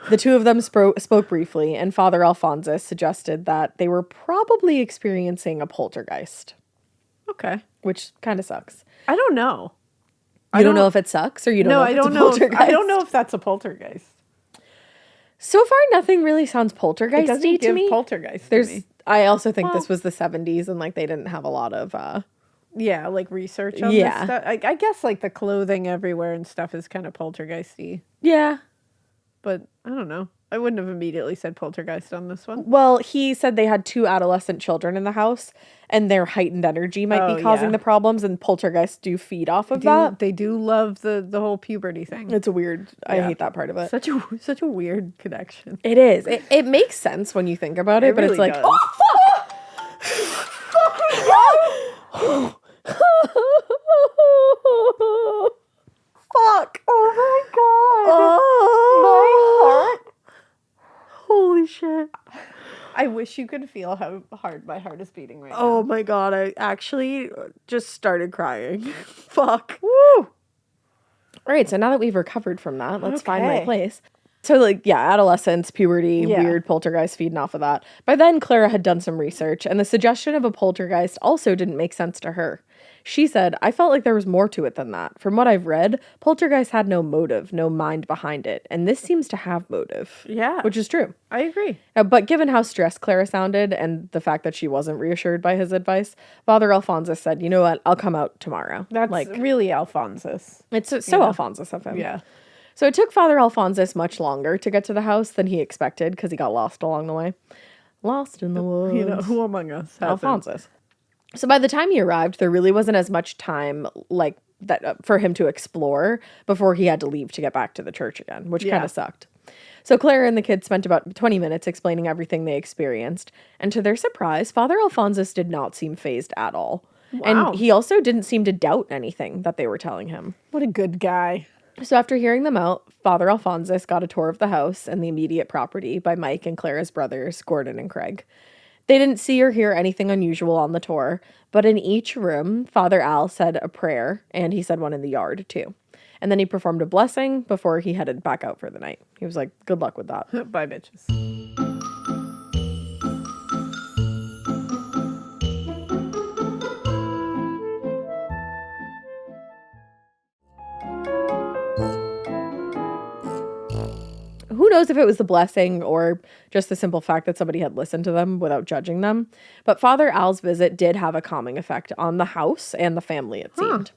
The two of them spoke briefly, and Father Alphonsus suggested that they were probably experiencing a poltergeist. Okay. Which kind of sucks. I don't know. You don't know if it sucks, or you don't know if it's a poltergeist? I don't know if that's a poltergeist. So far, nothing really sounds It poltergeisty doesn't to give me. poltergeist to me. I also think this was the 70s and like they didn't have a lot of Yeah, like research on this stuff. I guess like the clothing everywhere and stuff is kind of poltergeisty. Yeah. But I don't know. I wouldn't have immediately said poltergeist on this one. Well, he said they had 2 adolescent children in the house and their heightened energy might be causing the problems, and poltergeists do feed off of that. They do love the whole puberty thing. It's a weird, I hate that part of it. Such a weird connection. It is. It makes sense when you think about it, but really it's like, does. oh, fuck! Fuck! Oh my god! Oh, my heart! Holy shit! I wish you could feel how hard my heart is beating right now. Oh my god! I actually just started crying. Fuck! Woo! All right, so now that we've recovered from that, let's find my Okay. place. So, like, yeah, adolescence, puberty, Yeah. weird poltergeist feeding off of that. By then, Clara had done some research, and the suggestion of a poltergeist also didn't make sense to her. She said, I felt like there was more to it than that. From what I've read, poltergeist had no motive, no mind behind it, and this seems to have motive. Yeah. Which is true. I agree. But given how stressed Clara sounded and the fact that she wasn't reassured by his advice, Father Alphonsus said, you know what, I'll come out tomorrow. That's like, really Alphonsus. it's so Alphonsus of him. Yeah. So it took Father Alphonsus much longer to get to the house than he expected because he got lost along the way. Lost in the woods. You know, who among us hasn't? Alphonsus. So by the time he arrived, there really wasn't as much time like that for him to explore before he had to leave to get back to the church again, which kind Yeah. of sucked. So Clara and the kids spent about 20 minutes explaining everything they experienced, and to their surprise, Father Alphonsus did not seem fazed at all. Wow. And he also didn't seem to doubt anything that they were telling him. What a good guy. So after hearing them out, Father Alphonsus got a tour of the house and the immediate property by Mike and Clara's brothers, Gordon and Craig. They didn't see or hear anything unusual on the tour, but in each room, Father Al said a prayer, and he said one in the yard too. And then he performed a blessing before he headed back out for the night. He was like, good luck with that. Bye, bitches. Who knows if it was the blessing or just the simple fact that somebody had listened to them without judging them. But Father Al's visit did have a calming effect on the house and the family, it seemed.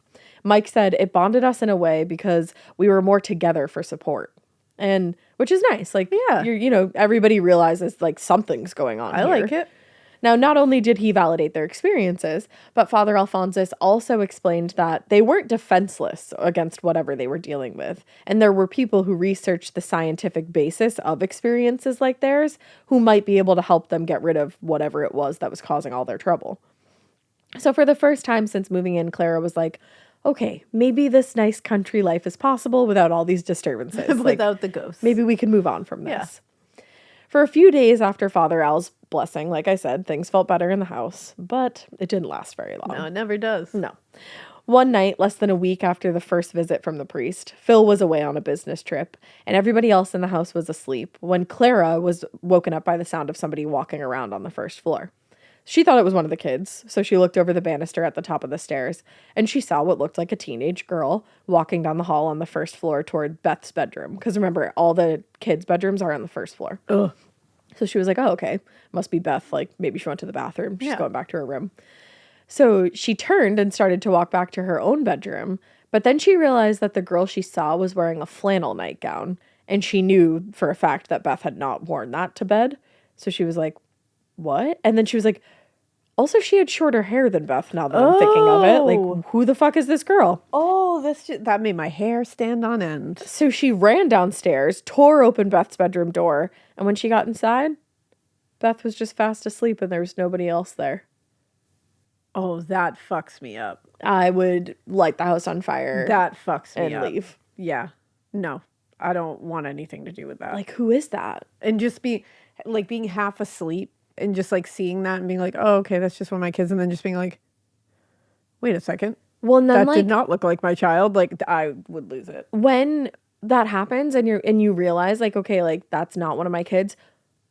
Mike said it bonded us in a way because we were more together for support. And which is nice. Like, Yeah. you know, everybody realizes like something's going on. I here. like it. Now, not only did he validate their experiences, but Father Alphonsus also explained that they weren't defenseless against whatever they were dealing with. And there were people who researched the scientific basis of experiences like theirs who might be able to help them get rid of whatever it was that was causing all their trouble. So for the first time since moving in, Clara was like, okay, maybe this nice country life is possible without all these disturbances. Like, Without the ghosts. maybe we can move on from Yeah. this. For a few days after Father Al's blessing, like I said, things felt better in the house, but it didn't last very long. No, it never does. No. One night, less than a week after the first visit from the priest, Phil was away on a business trip, and everybody else in the house was asleep when Clara was woken up by the sound of somebody walking around on the first floor. She thought it was one of the kids, so she looked over the banister at the top of the stairs, and she saw what looked like a teenage girl walking down the hall on the first floor toward Beth's bedroom. Because remember, all the kids' bedrooms are on the first floor. Ugh. So she was like, oh, okay, must be Beth. Like, maybe she went to the bathroom. She's Yeah. going back to her room. So she turned and started to walk back to her own bedroom. But then she realized that the girl she saw was wearing a flannel nightgown. And she knew for a fact that Beth had not worn that to bed. So she was like, what? And then she was like, also, she had shorter hair than Beth now that I'm thinking of it. Oh. Like, who the fuck is this girl? Oh, that made my hair stand on end. So she ran downstairs, tore open Beth's bedroom door, and when she got inside, Beth was just fast asleep and there was nobody else there. Oh, that fucks me up. I would light the house on fire That fucks me and up. leave. Yeah. No, I don't want anything to do with that. Like, who is that? And just being half asleep and just like seeing that and being like, oh, okay, that's just one of my kids. And then just being like, wait a second. Well, and then That did not look like my child. Like, I would lose it. when that happens and you realize like, okay, like that's not one of my kids,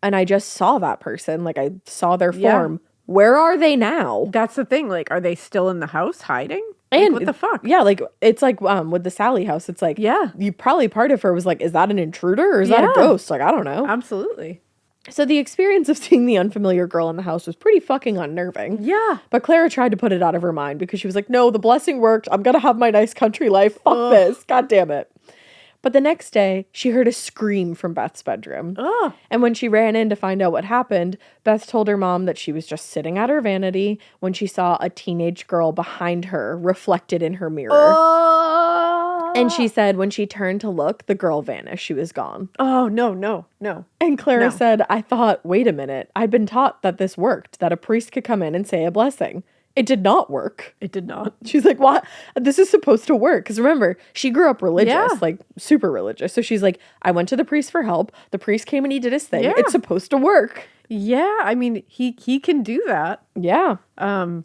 and I just saw that person, like I saw their Yeah. form Where are they now? That's the thing. Like, are they still in the house hiding? Like, And what the fuck? Yeah, like it's like with the Sally house. It's like, Yeah. you probably part of her was like, is that an intruder or is that a ghost? Like, I don't know. Absolutely. So the experience of seeing the unfamiliar girl in the house was pretty fucking unnerving. Yeah. But Clara tried to put it out of her mind because she was like, no, the blessing worked. I'm going to have my nice country life. Fuck this. God damn it. But the next day, she heard a scream from Beth's bedroom. Oh. And when she ran in to find out what happened, Beth told her mom that she was just sitting at her vanity when she saw a teenage girl behind her reflected in her mirror. Oh. And she said when she turned to look, the girl vanished. She was gone. Oh, no. And Clara said, I thought, wait a minute. I'd been taught that this worked, that a priest could come in and say a blessing. It did not work. It did not. She's like, what? This is supposed to work. Because remember, she grew up religious, like super religious. So she's like, I went to the priest for help. The priest came and he did his thing. Yeah. It's supposed to work. Yeah, I mean, he can do that. Yeah.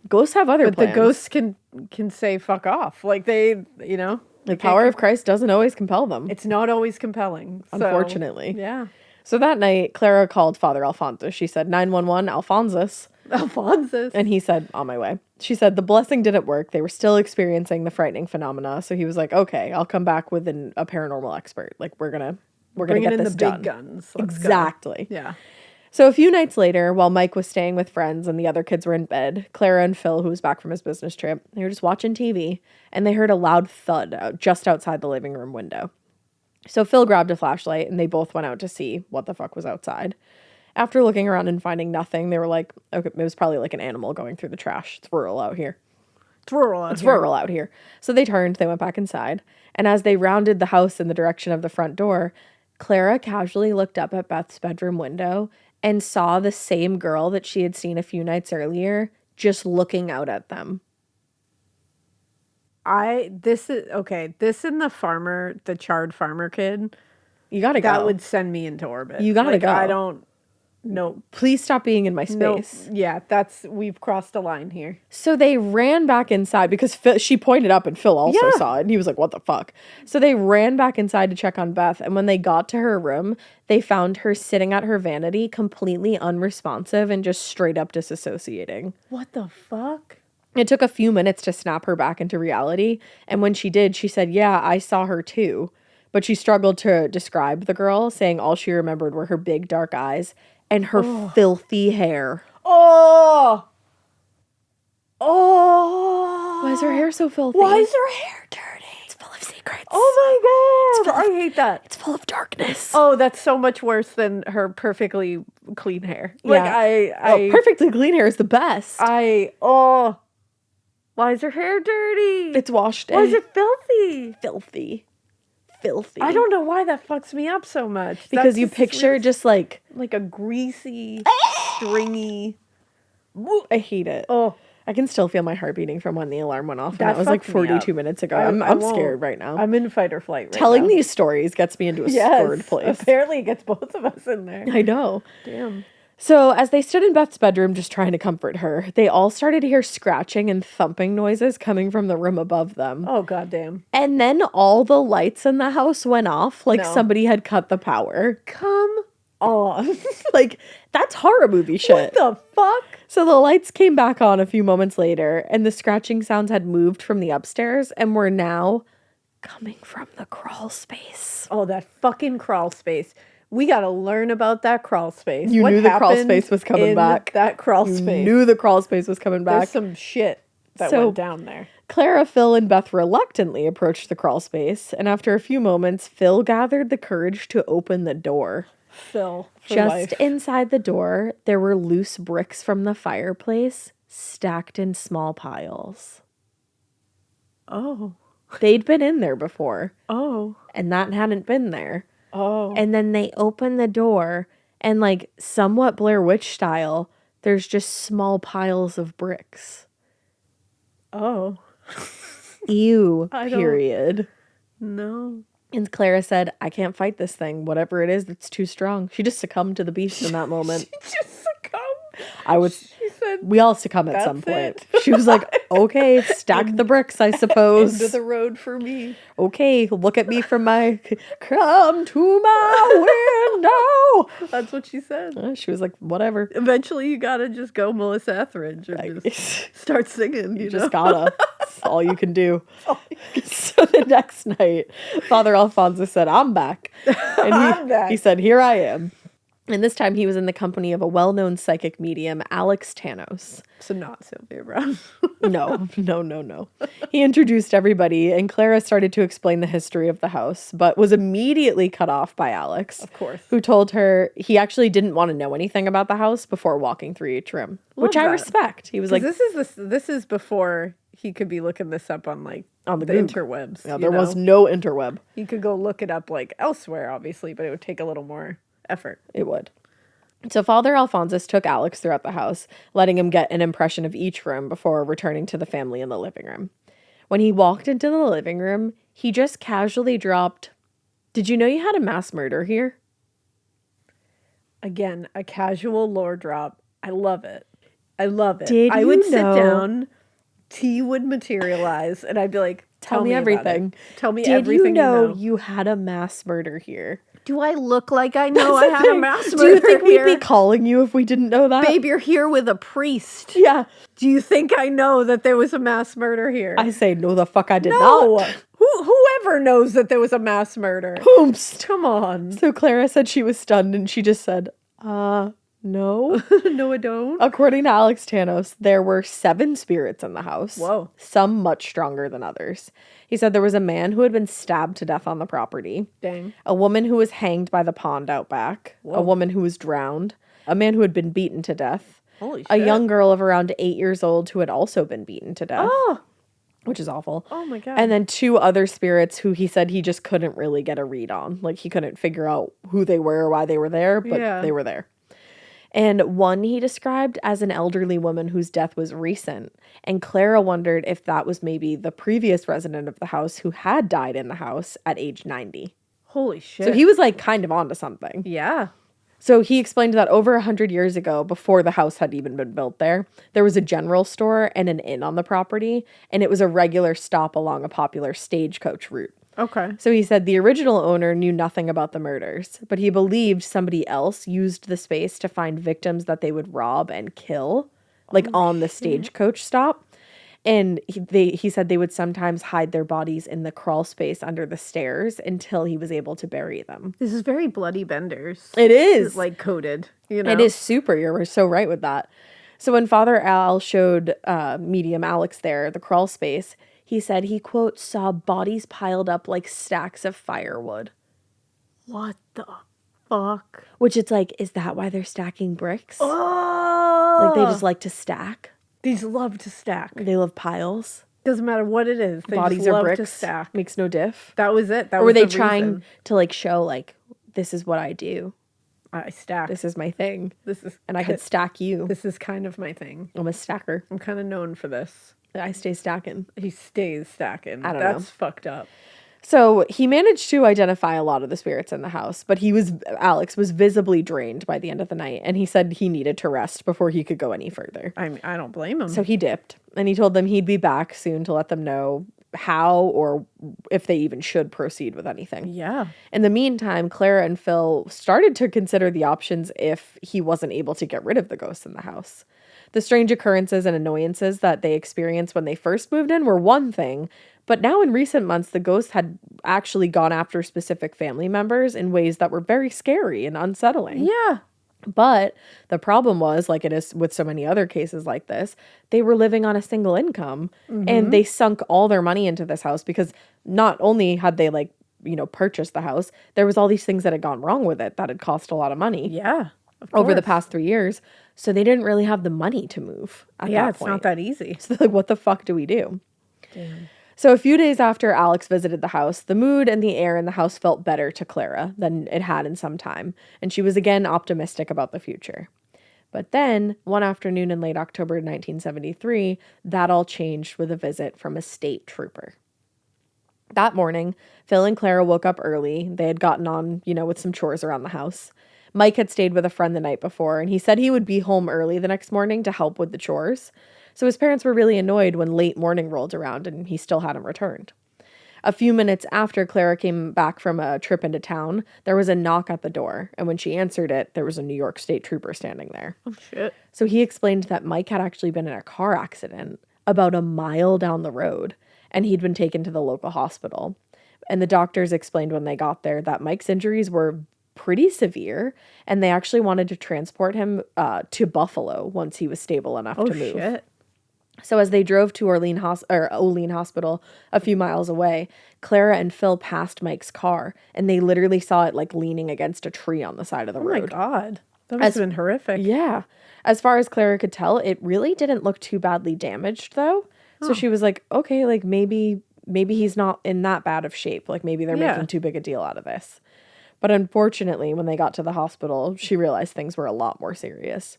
Ghosts have other But plans. the ghosts can say fuck off. Like they, The power of Christ doesn't always compel them. It's not always compelling. So, Unfortunately. Yeah. So that night, Clara called Father Alphonsus. She said, 911, Alphonsus. Alphonsus. And he said, on my way. She said the blessing didn't work. They were still experiencing the frightening phenomena. So he was like, okay, I'll come back with a paranormal expert. Like, we're gonna get this done. Big guns. Let's Exactly. Go. Yeah. So a few nights later, while Mike was staying with friends and the other kids were in bed, Clara and Phil, who was back from his business trip, they were just watching TV, and they heard a loud thud just outside the living room window. So Phil grabbed a flashlight, and they both went out to see what the fuck was outside. After looking around and finding nothing, they were like, okay, it was probably like an animal going through the trash. It's rural out here. It's rural out here. So they turned, they went back inside, and as they rounded the house in the direction of the front door, Clara casually looked up at Beth's bedroom window and saw the same girl that she had seen a few nights earlier just looking out at them. This and the charred farmer kid. You gotta go. That would send me into orbit. You gotta go. I don't. No. Please stop being in my space. No. Yeah, we've crossed a line here. So they ran back inside because she pointed up and Phil also saw it. And he was like, what the fuck? So they ran back inside to check on Beth. And when they got to her room, they found her sitting at her vanity, completely unresponsive and just straight up disassociating. What the fuck? It took a few minutes to snap her back into reality. And when she did, she said, yeah, I saw her too. But she struggled to describe the girl, saying all she remembered were her big dark eyes and her filthy hair. Oh! Why is her hair so filthy? Why is her hair dirty? It's full of secrets. Oh my god! I hate that. It's full of darkness. Oh, that's so much worse than her perfectly clean hair. Like, yeah. Perfectly clean hair is the best. Why is her hair dirty? It's washed. Why is it filthy? Filthy. I don't know why that fucks me up so much. Because you picture just like a greasy, stringy. I hate it. Oh, I can still feel my heart beating from when the alarm went off. And That that was like fucked me 42 up. minutes ago. I I'm won't. scared right now. I'm in fight or flight right Telling now. these stories gets me into a third place. Apparently it gets both of us in there. I know. Damn. So as they stood in Beth's bedroom just trying to comfort her, they all started to hear scratching and thumping noises coming from the room above them. Oh, goddamn. And then all the lights in the house went off like No. somebody had cut the power. Come on. Like, that's horror movie shit. What the fuck? So the lights came back on a few moments later, and the scratching sounds had moved from the upstairs and were now coming from the crawl space. Oh, that fucking crawl space. We got to learn about that crawl space. You What knew the crawl happened space was coming in back. That crawl You space. knew the crawl space was coming back. There's some shit that So- went down there. Clara, Phil, and Beth reluctantly approached the crawl space, and after a few moments, Phil gathered the courage to open the door. Phil. For Just life. inside the door, there were loose bricks from the fireplace stacked in small piles. Oh. They'd been in there before, Oh. and that hadn't been there. Oh. And then they open the door, and like somewhat Blair Witch style, there's just small piles of bricks. Oh. Ew, I don't- period. No. And Clara said, I can't fight this thing. Whatever it is, it's too strong. She just succumbed to the beast in that moment. She just succumbed. I was... She said, We all succumb at some That's point. She was like, okay, stack the bricks, I suppose. End of the road for me. Okay, look at me from my, come to my window. That's what she said. She was like, whatever. Eventually, you gotta just go Melissa Etheridge and just start singing. You just gotta. That's all you can do. So the next night, Father Alphonsus said, I'm back. And he said, here I am. And this time he was in the company of a well-known psychic medium, Alex Tanos. So not Sylvia Brown. No. He introduced everybody, and Clara started to explain the history of the house, but was immediately cut off by Alex. Of course. Who told her he actually didn't want to know anything about the house before walking through each room, which I respect. He was like, this is before he could be looking this up on the interwebs. Yeah, there was no interweb. He could go look it up elsewhere, obviously, but it would take a little more effort. It would. So Father Alphonsus took Alex throughout the house, letting him get an impression of each room before returning to the family in the living room. When he walked into the living room, he just casually dropped, "Did you know you had a mass murder here?" Again, a casual lore drop. I love it. I would sit down, tea would materialize, and I'd be like, Tell me everything. Tell me everything you know you had a mass murder here? Do I look like I know I had a mass murder? Do you think we'd be calling you if we didn't know that? Babe, you're here with a priest. Yeah. Do you think I know that there was a mass murder here? I say, no, the fuck I did not. Whoever knows that there was a mass murder? Whomst. Come on. So Clara said she was stunned, and she just said, no. No, I don't. According to Alex Tanos, there were 7 spirits in the house. Whoa. Some much stronger than others. He said there was a man who had been stabbed to death on the property. Dang. A woman who was hanged by the pond out back. Whoa. A woman who was drowned. A man who had been beaten to death. Holy shit. A young girl of around 8 years old who had also been beaten to death. Oh. Which is awful. Oh my God. And then 2 other spirits who he said he just couldn't really get a read on. Like he couldn't figure out who they were or why they were there, but they were there. And one he described as an elderly woman whose death was recent. And Clara wondered if that was maybe the previous resident of the house who had died in the house at age 90. Holy shit. So he was like kind of onto something. Yeah. So he explained that over 100 years ago, before the house had even been built there was a general store and an inn on the property. And it was a regular stop along a popular stagecoach route. Okay. So he said the original owner knew nothing about the murders, but he believed somebody else used the space to find victims that they would rob and kill, like on the stagecoach stop. And he said they would sometimes hide their bodies in the crawl space under the stairs until he was able to bury them. This is very Bloody Benders. It is. It's like coded, you know? It is super. You're so right with that. So when Father Al showed medium Alex there, the crawl space, he said he, quote, saw bodies piled up like stacks of firewood. What the fuck? Which it's like, is that why they're stacking bricks? Oh! Like they just like to stack? These love to stack. They love piles? Doesn't matter what it is. They Bodies just or love bricks? to stack. Makes no diff? That was it. Or were they trying to like show like, this is what I do? I stack. This is my thing. And I could stack you. This is kind of my thing. I'm a stacker. I'm kind of known for this. I stay stacking. He stays stacking. I don't know. That's fucked up. So he managed to identify a lot of the spirits in the house, but Alex was visibly drained by the end of the night, and he said he needed to rest before he could go any further. I mean, I don't blame him. So he dipped, and he told them he'd be back soon to let them know how or if they even should proceed with anything. Yeah. In the meantime, Clara and Phil started to consider the options if he wasn't able to get rid of the ghosts in the house. The strange occurrences and annoyances that they experienced when they first moved in were one thing, but now in recent months, the ghosts had actually gone after specific family members in ways that were very scary and unsettling. Yeah. But the problem was, like it is with so many other cases like this, they were living on a single income and they sunk all their money into this house because not only had they purchased the house, there was all these things that had gone wrong with it that had cost a lot of money. Yeah. Over the past 3 years. So they didn't really have the money to move at that point. Yeah, it's not that easy. So like, what the fuck do we do? Damn. So a few days after Alex visited the house, the mood and the air in the house felt better to Clara than it had in some time. And she was again optimistic about the future. But then, one afternoon in late October 1973, that all changed with a visit from a state trooper. That morning, Phil and Clara woke up early. They had gotten on, with some chores around the house. Mike had stayed with a friend the night before, and he said he would be home early the next morning to help with the chores. So his parents were really annoyed when late morning rolled around and he still hadn't returned. A few minutes after Clara came back from a trip into town, there was a knock at the door, and when she answered it, there was a New York State trooper standing there. Oh, shit. So he explained that Mike had actually been in a car accident about a mile down the road, and he'd been taken to the local hospital. And the doctors explained when they got there that Mike's injuries were pretty severe, and they actually wanted to transport him to Buffalo once he was stable enough to move. Shit. So as they drove to Olean Hospital a few miles away, Clara and Phil passed Mike's car, and they literally saw it like leaning against a tree on the side of the road. Oh my God. That must have been horrific. Yeah. As far as Clara could tell, it really didn't look too badly damaged though. So she was like, okay, like maybe he's not in that bad of shape. Like maybe they're making too big a deal out of this. But unfortunately, when they got to the hospital, she realized things were a lot more serious.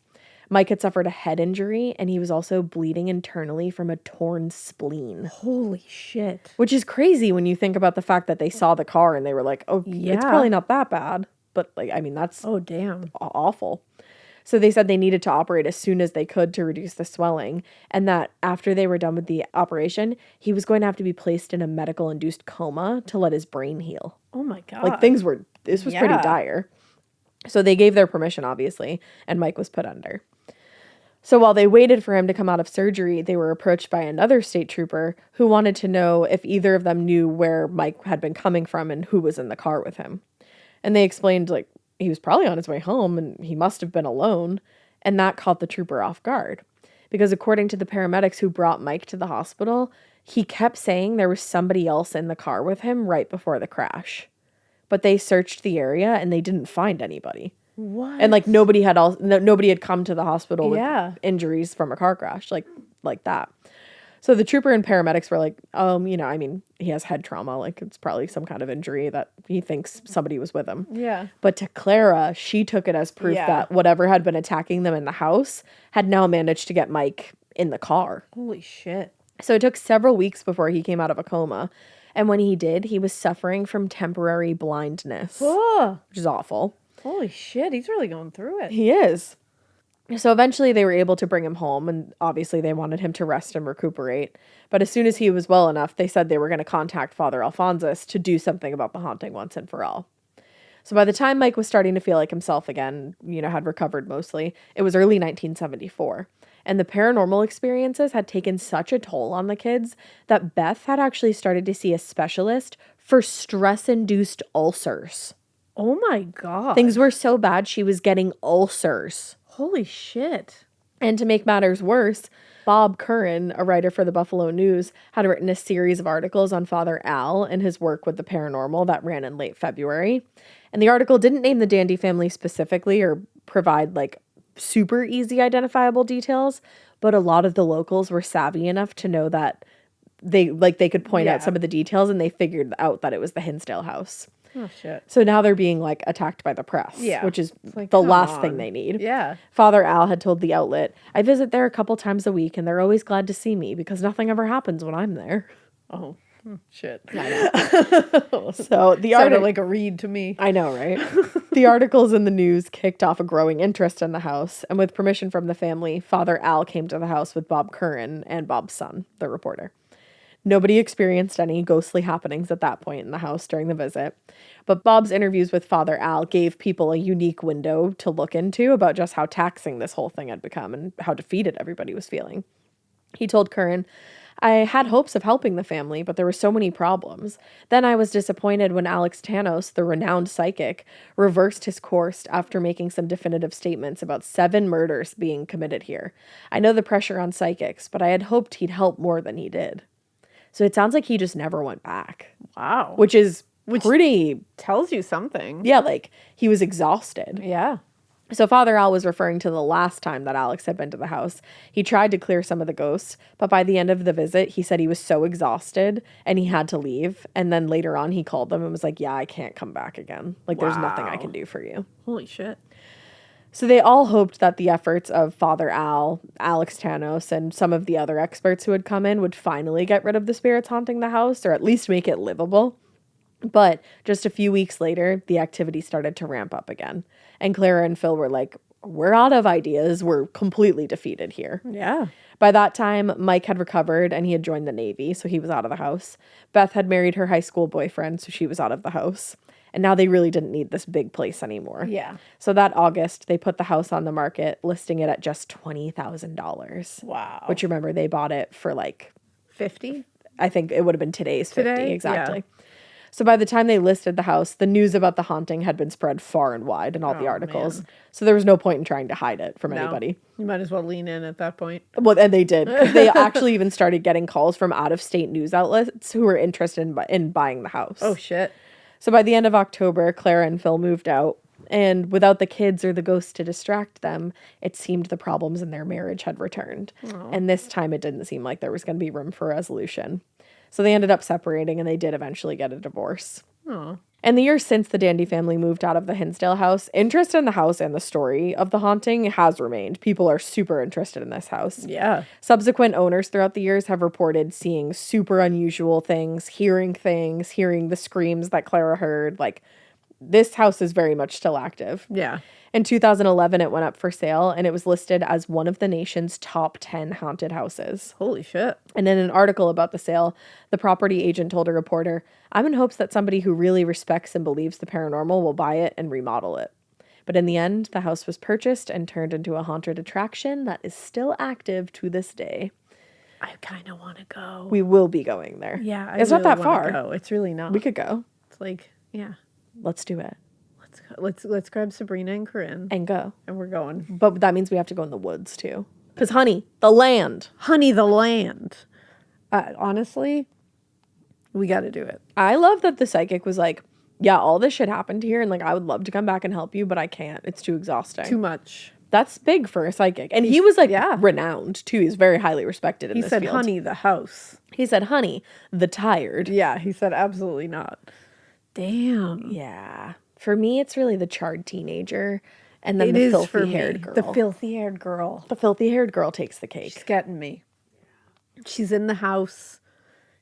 Mike had suffered a head injury, and he was also bleeding internally from a torn spleen. Holy shit. Which is crazy when you think about the fact that they saw the car and they were like, oh, it's probably not that bad. But, like, I mean, that's awful. So they said they needed to operate as soon as they could to reduce the swelling, and that after they were done with the operation, he was going to have to be placed in a medical-induced coma to let his brain heal. Oh, my God. Like, this was pretty dire. So they gave their permission, obviously, and Mike was put under. So while they waited for him to come out of surgery, they were approached by another state trooper who wanted to know if either of them knew where Mike had been coming from and who was in the car with him. And they explained, like, he was probably on his way home and he must have been alone. And that caught the trooper off guard. Because according to the paramedics who brought Mike to the hospital, he kept saying there was somebody else in the car with him right before the crash. But they searched the area and they didn't find anybody. What? And like nobody had come to the hospital with injuries from a car crash like that. So the trooper and paramedics were like, I mean, he has head trauma. Like it's probably some kind of injury that he thinks somebody was with him. Yeah. But to Clara, she took it as proof that whatever had been attacking them in the house had now managed to get Mike in the car. Holy shit. So it took several weeks before he came out of a coma. And when he did, he was suffering from temporary blindness, which is awful. Holy shit, he's really going through it. He is. So eventually they were able to bring him home, and obviously they wanted him to rest and recuperate. But as soon as he was well enough, they said they were going to contact Father Alphonsus to do something about the haunting once and for all. So by the time Mike was starting to feel like himself again, had recovered mostly, it was early 1974. And the paranormal experiences had taken such a toll on the kids that Beth had actually started to see a specialist for stress-induced ulcers. Oh my God. Things were so bad she was getting ulcers. Holy shit. And to make matters worse, Bob Curran, a writer for the Buffalo News, had written a series of articles on Father Al and his work with the paranormal that ran in late February. And the article didn't name the Dandy family specifically or provide like super easy identifiable details, but a lot of the locals were savvy enough to know that they could point out some of the details, and they figured out that it was the Hinsdale House. Oh, shit. So now they're being, like, attacked by the press, which is like, the last thing they need. Yeah. Father Al had told the outlet, I visit there a couple times a week, and they're always glad to see me because nothing ever happens when I'm there. Oh, shit. I know. So the sounded like a read to me. I know, right? The articles in the news kicked off a growing interest in the house, and with permission from the family, Father Al came to the house with Bob Curran and Bob's son, the reporter. Nobody experienced any ghostly happenings at that point in the house during the visit, but Bob's interviews with Father Al gave people a unique window to look into about just how taxing this whole thing had become and how defeated everybody was feeling. He told Curran, I had hopes of helping the family, but there were so many problems. Then I was disappointed when Alex Tanos, the renowned psychic, reversed his course after making some definitive statements about 7 murders being committed here. I know the pressure on psychics, but I had hoped he'd help more than he did. So it sounds like he just never went back. Wow. Which pretty... tells you something. Yeah, like, he was exhausted. Yeah. So Father Al was referring to the last time that Alex had been to the house. He tried to clear some of the ghosts, but by the end of the visit, he said he was so exhausted and he had to leave. And then later on, he called them and was like, yeah, I can't come back again. Like, there's nothing I can do for you. Holy shit. So they all hoped that the efforts of Father Al, Alex Tanos, and some of the other experts who had come in would finally get rid of the spirits haunting the house, or at least make it livable. But just a few weeks later, the activity started to ramp up again. And Clara and Phil were like, we're out of ideas. We're completely defeated here. Yeah. By that time, Mike had recovered and he had joined the Navy, so he was out of the house. Beth had married her high school boyfriend, so she was out of the house. And now they really didn't need this big place anymore. Yeah. So that August, they put the house on the market, listing it at just $20,000. Wow. Which, remember, they bought it for like 50? I think it would have been today's 50. Today? Exactly. Yeah. So by the time they listed the house, the news about the haunting had been spread far and wide in all the articles. Man. So there was no point in trying to hide it from anybody. You might as well lean in at that point. Well, and they did. 'Cause they actually even started getting calls from out-of-state news outlets who were interested in buying the house. Oh, shit. So by the end of October, Clara and Phil moved out. And without the kids or the ghosts to distract them, it seemed the problems in their marriage had returned. And this time it didn't seem like there was going to be room for resolution. So they ended up separating and they did eventually get a divorce. And the years since the Dandy family moved out of the Hinsdale house, interest in the house and the story of the haunting has remained. People are super interested in this house. Yeah. Subsequent owners throughout the years have reported seeing super unusual things, hearing the screams that Clara heard. Like, this house is very much still active. Yeah. In 2011, it went up for sale, and it was listed as one of the nation's top 10 haunted houses. Holy shit. And in an article about the sale, the property agent told a reporter, "I'm in hopes that somebody who really respects and believes the paranormal will buy it and remodel it." But in the end, the house was purchased and turned into a haunted attraction that is still active to this day. I kind of want to go. We will be going there. Yeah. It's not that far. Go. It's really not. We could go. It's like, yeah. Let's do it. Let's go. Let's grab Sabrina and Corinne. And go. And we're going. But that means we have to go in the woods too. Because, honey, the land. Honey, the land. Honestly, we got to do it. I love that the psychic was like, yeah, all this shit happened here. And like, I would love to come back and help you, but I can't. It's too exhausting. Too much. That's big for a psychic. And he was like renowned too. He's very highly respected in this field. He He said, honey, the house. He said, honey, the tired. Yeah, he said absolutely not. Damn. Yeah. For me, it's really the charred teenager and then the filthy-haired girl. The filthy-haired girl. The filthy-haired girl takes the cake. She's getting me. She's in the house.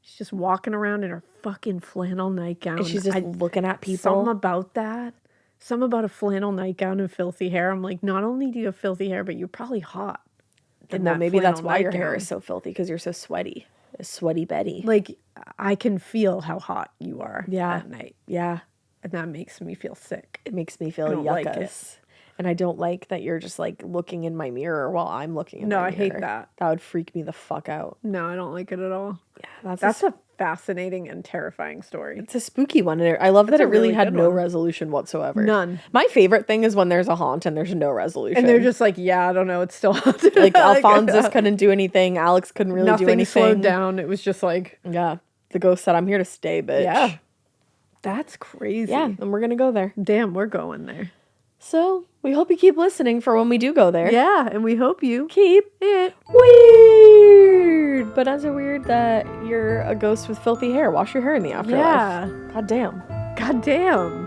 She's just walking around in her fucking flannel nightgown. And she's just looking at people. Something about that. Something about a flannel nightgown and filthy hair. I'm like, not only do you have filthy hair, but you're probably hot. Well, maybe that's why your hair is so filthy, because you're so sweaty. A sweaty Betty. Like, I can feel how hot you are at night. Yeah. And that makes me feel sick. It makes me feel yuckus. Like it. And I don't like that you're just like looking in my mirror while I'm looking in my mirror. No, I hate that. That would freak me the fuck out. No, I don't like it at all. Yeah, that's a fascinating and terrifying story. It's a spooky one. And I love that it really had no one. resolution whatsoever. None. My favorite thing is when there's a haunt and there's no resolution. And they're just like, yeah, I don't know, it's still haunted. Like Alphonsus couldn't do anything. Alex couldn't really do anything. Nothing slowed down. It was just like... Yeah. The ghost said, I'm here to stay, bitch. Yeah. That's crazy. Yeah, and we're going to go there. Damn, we're going there. So, we hope you keep listening for when we do go there. Yeah, and we hope you keep it weird. But as a weird that you're a ghost with filthy hair. Wash your hair in the afterlife. Yeah. God damn. God damn.